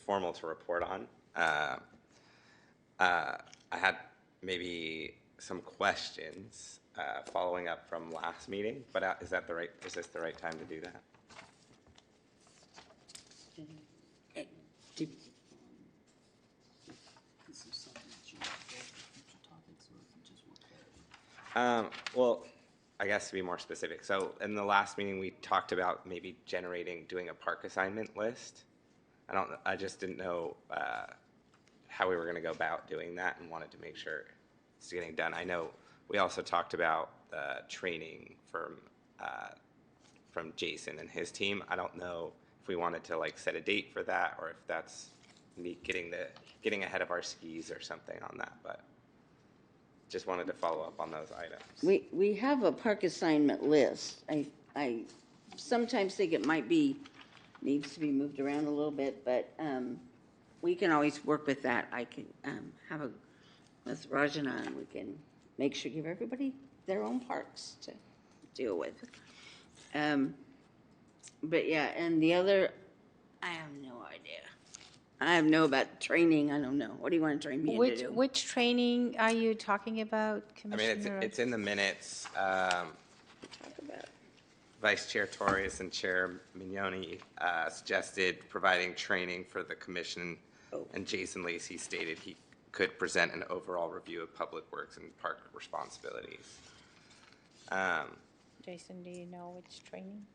formal to report on. I had maybe some questions following up from last meeting, but is this the right time to do that? Well, I guess to be more specific. So in the last meeting, we talked about maybe doing a park assignment list. I just didn't know how we were going to go about doing that and wanted to make sure it's getting done. I know we also talked about training from Jason and his team. I don't know if we wanted to set a date for that or if that's me getting ahead of our skis or something on that, but just wanted to follow up on those items.
We have a park assignment list. I sometimes think it needs to be moved around a little bit, but we can always work with that. I can with Rajana, and we can make sure give everybody their own parks to deal with. But yeah, and the other, I have no idea. I have no about training. I don't know. What do you want to train me to do?
Which training are you talking about,
I mean,
Commissioner?
it's in the minutes. Vice Chair Torres and Chair Mignoni suggested providing training for the commission, and Jason Lacey stated he could present an overall review of public works and park responsibilities.
Jason, do you know which training?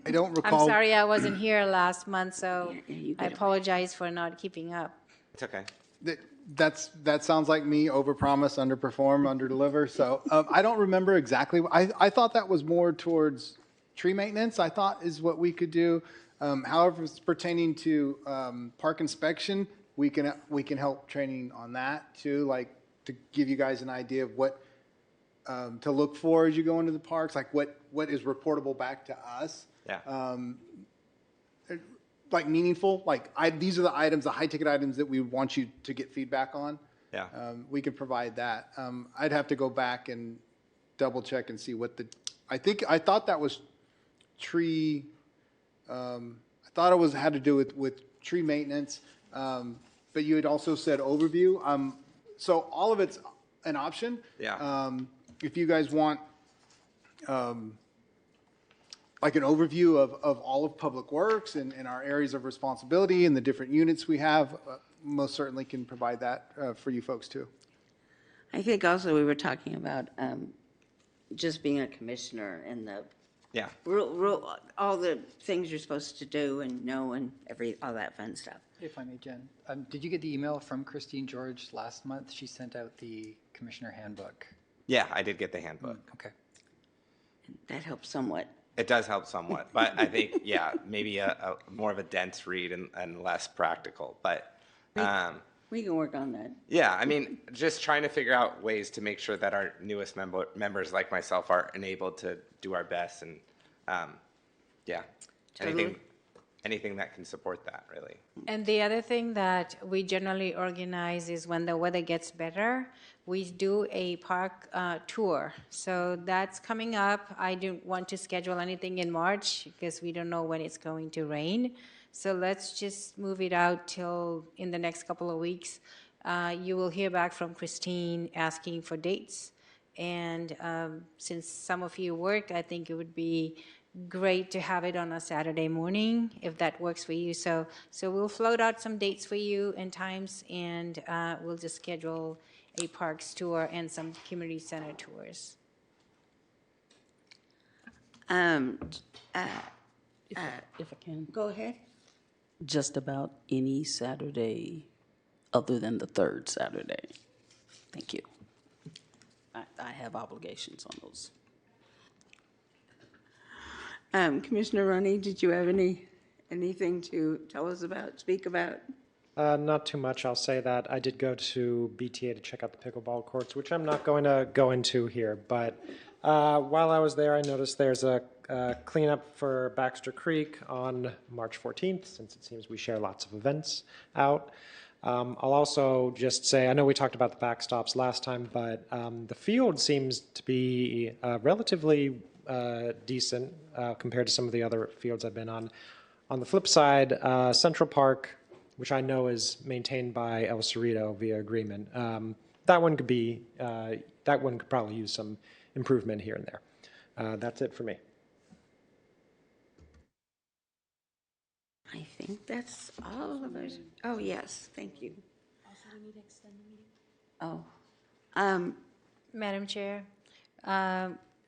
I don't recall.
I'm sorry, I wasn't here last month, so I apologize for not keeping up.
It's okay.
That sounds like me, overpromise, underperform, underdeliver. So I don't remember exactly. I thought that was more towards tree maintenance, I thought is what we could do. However, if it's pertaining to park inspection, we can help training on that too, like to give you guys an idea of what to look for as you go into the parks, like what is reportable back to us.
Yeah.
Like meaningful, like these are the items, the high ticket items that we want you to get feedback on.
Yeah.
We could provide that. I'd have to go back and double check and see what I thought that was tree, I thought it had to do with tree maintenance, but you had also said overview. So all of it's an option.
Yeah.
If you guys want, like an overview of all of Public Works and our areas of responsibility and the different units we have, most certainly can provide that for you folks too.
I think also we were talking about just being a commissioner and the
Yeah.
all the things you're supposed to do and know and all that fun stuff.
If I may, Jen, did you get the email from Christine George last month? She sent out the commissioner handbook.
Yeah, I did get the handbook.
Okay.
That helps somewhat.
It does help somewhat, but I think, yeah, maybe a more of a dense read and less practical, but.
We can work on that.
Yeah, I mean, just trying to figure out ways to make sure that our newest members like myself are enabled to do our best and, yeah,
Totally.
anything that can support that, really.
And the other thing that we generally organize is when the weather gets better, we do a park tour. So that's coming up. I don't want to schedule anything in March because we don't know when it's going to rain. So let's just move it out till in the next couple of weeks. You will hear back from Christine asking for dates. And since some of you work, I think it would be great to have it on a Saturday morning, if that works for you. So we'll float out some dates for you and times, and we'll just schedule a parks tour and some community center tours.
If I can.
Go ahead.
Just about any Saturday other than the third Saturday. Thank you. I have obligations on those.
Commissioner Roney, did you have anything to tell us about, speak about?
Not too much. I'll say that I did go to BTA to check out the pickleball courts, which I'm not going to go into here. But while I was there, I noticed there's a cleanup for Baxter Creek on March 14th, since it seems we share lots of events out. I'll also just say, I know we talked about the backstops last time, but the field seems to be relatively decent compared to some of the other fields I've been on. On the flip side, Central Park, which I know is maintained by El Cerrito via agreement, that one could probably use some improvement here and there. That's it for me.
I think that's all of us. Oh, yes, thank you.
Also, we need to extend the meeting.
Oh.
Madam Chair,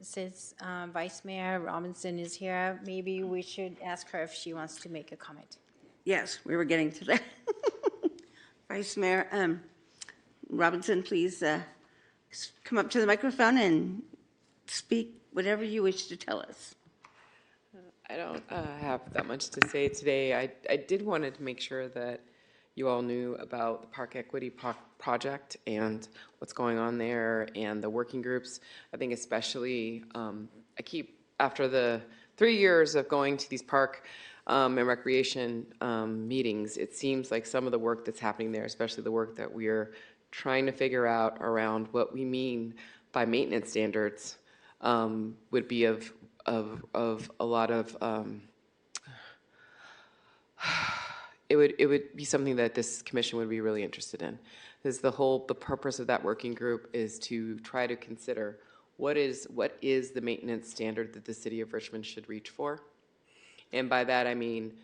since Vice Mayor Robinson is here, maybe we should ask her if she wants to make a comment.
Yes, we were getting to that. Vice Mayor Robinson, please come up to the microphone and speak whatever you wish to tell us.
I don't have that much to say today. I did want to make sure that you all knew about the Park Equity Project and what's going on there and the working groups. I think especially, after the 3 years of going to these park and recreation meetings, it seems like some of the work that's happening there, especially the work that we're trying to figure out around what we mean by maintenance standards, would be of a lot of it would be something that this commission would be really interested in. Because the purpose of that working group is to try to consider what is the maintenance standard that the city of Richmond should reach for. And by that I mean,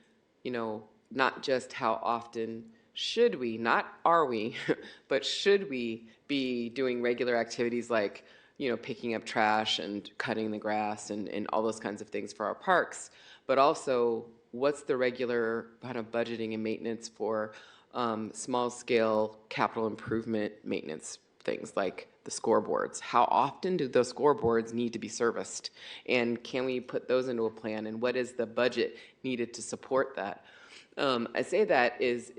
not just how often should we, not are we, but should we be doing regular activities like picking up trash and cutting the grass and all those kinds of things for our parks, but also what's the regular kind of budgeting and maintenance for small scale capital improvement maintenance things like the scoreboards. How often do those scoreboards need to be serviced? And can we put those into a plan? And what is the budget needed to support that? I say that is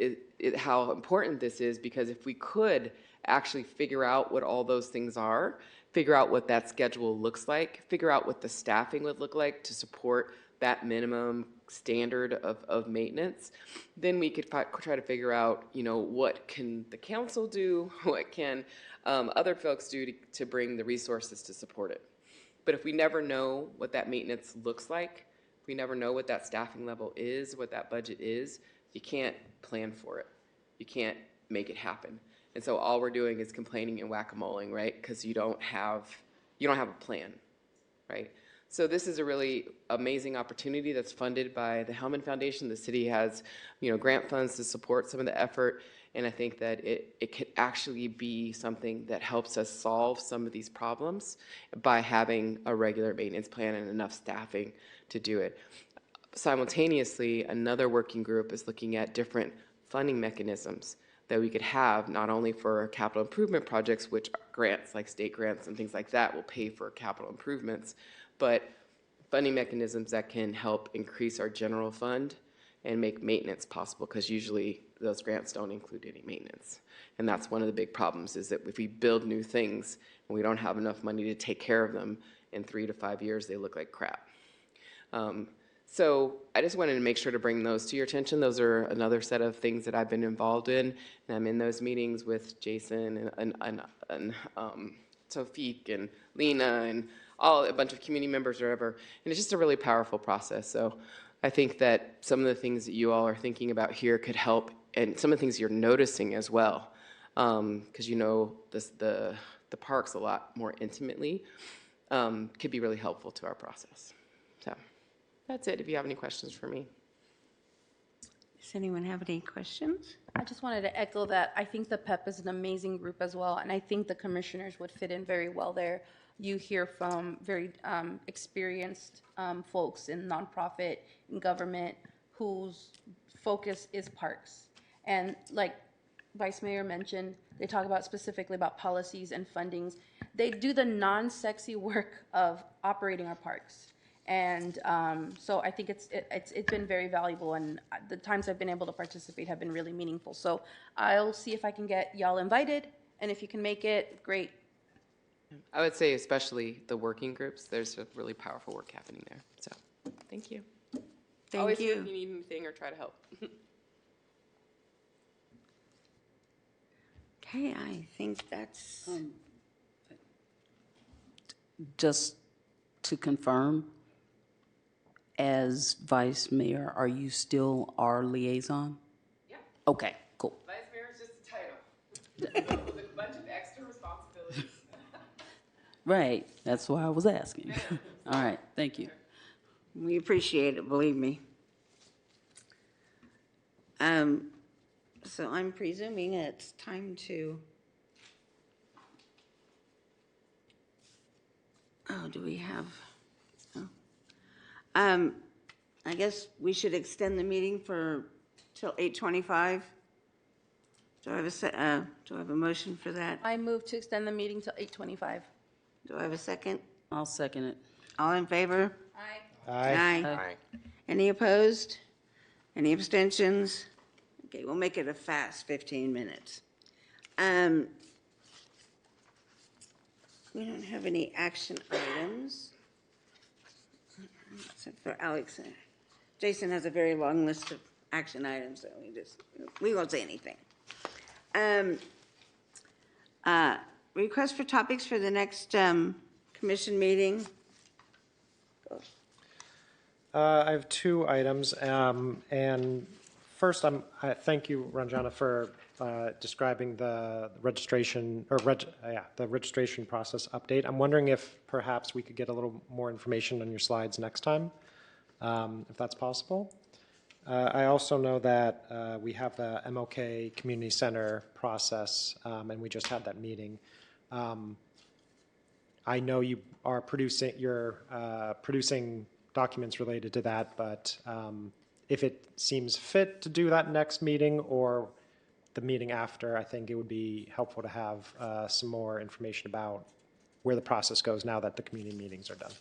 how important this is, because if we could actually figure out what all those things are, figure out what that schedule looks like, figure out what the staffing would look like to support that minimum standard of maintenance, then we could try to figure out, what can the council do, what can other folks do to bring the resources to support it. But if we never know what that maintenance looks like, if we never know what that staffing level is, what that budget is, you can't plan for it. You can't make it happen. And so all we're doing is complaining and whack-a-moling, right? Because you don't have a plan, right? So this is a really amazing opportunity that's funded by the Hellman Foundation. The city has, grant funds to support some of the effort, and I think that it could actually be something that helps us solve some of these problems by having a regular maintenance plan and enough staffing to do it. Simultaneously, another working group is looking at different funding mechanisms that we could have, not only for capital improvement projects, which grants like state grants and things like that will pay for capital improvements, but funding mechanisms that can help increase our general fund and make maintenance possible, because usually those grants don't include any maintenance. And that's one of the big problems, is that if we build new things and we don't have enough money to take care of them, in 3 to 5 years they look like crap. So I just wanted to make sure to bring those to your attention. Those are another set of things that I've been involved in, and I'm in those meetings with Jason and Tofik and Lena and a bunch of community members or whatever, and it's just a really powerful process. So I think that some of the things that you all are thinking about here could help, and some of the things you're noticing as well, because the parks a lot more intimately, could be really helpful to our process. So that's it, if you have any questions for me.
Does anyone have any questions?
I just wanted to echo that. I think the PEP is an amazing group as well, and I think the commissioners would fit in very well there. You hear from very experienced folks in nonprofit, in government, whose focus is parks. And like Vice Mayor mentioned, they talk about specifically about policies and fundings. They do the non-sexy work of operating our parks. And so I think it's been very valuable, and the times I've been able to participate have been really meaningful. So I'll see if I can get y'all invited, and if you can make it, great.
I would say especially the working groups, there's a really powerful work happening there. So thank you.
Thank
Always
you.
If you need anything or try to help.
Okay, I think that's,
Just to confirm, as vice mayor, are you still our liaison?
Yeah.
Okay, cool.
Vice Mayor is just a title with a bunch of extra responsibilities.
Right, that's why I was asking. All right, thank you.
we appreciate it, believe me. So I'm presuming it's time to, do we have, I guess we should extend the meeting till 8:25. Do I have a motion for that?
I move to extend the meeting till 8:25.
Do I have a second?
I'll second it.
All in favor?
Aye.
Aye.
Aye.
Any opposed? Any abstentions? Okay, we'll make it a fast 15 minutes. We don't have any action items, except for Alex. Jason has a very long list of action items, so we won't say anything. Request for topics for the next commission meeting.
I have 2 items, and first, I thank you, Ranjana, for describing the registration the registration process update. I'm wondering if perhaps we could get a little more information on your slides next time, if that's possible. I also know that we have the MLK Community Center process, and we just had that meeting. I know you are producing documents related to that, but if it seems fit to do that next meeting, or the meeting after, I think it would be helpful to have some more information about where the process goes now that the community meetings are done.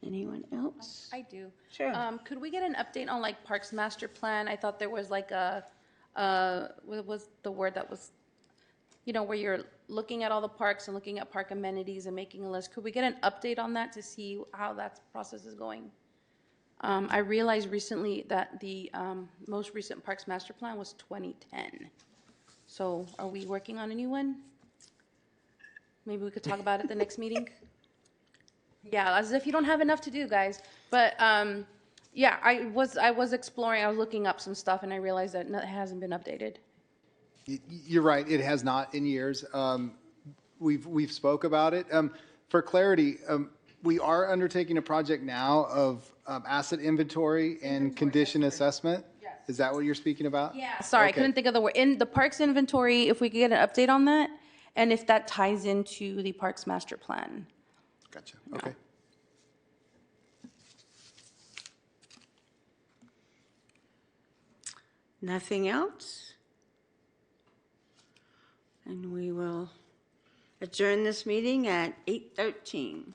Anyone else?
I do.
Sure.
Could we get an update on like Parks Master Plan? I thought there was like what was the word that was, where you're looking at all the parks and looking at park amenities and making a list. Could we get an update on that to see how that process is going? I realized recently that the most recent Parks Master Plan was 2010. So are we working on a new one? Maybe we could talk about it the next meeting? Yeah, as if you don't have enough to do, guys. But yeah, I was exploring, I was looking up some stuff, and I realized that it hasn't been updated.
You're right, it has not in years. We've spoke about it. For clarity, we are undertaking a project now of asset inventory and condition assessment. Yes. Is that what you're speaking about?
Yeah, sorry, I
Okay.
couldn't think of the word. In the parks inventory, if we could get an update on that, and if that ties into the Parks Master Plan.
Gotcha, okay.
Nothing else? And we will adjourn this meeting at 8:13.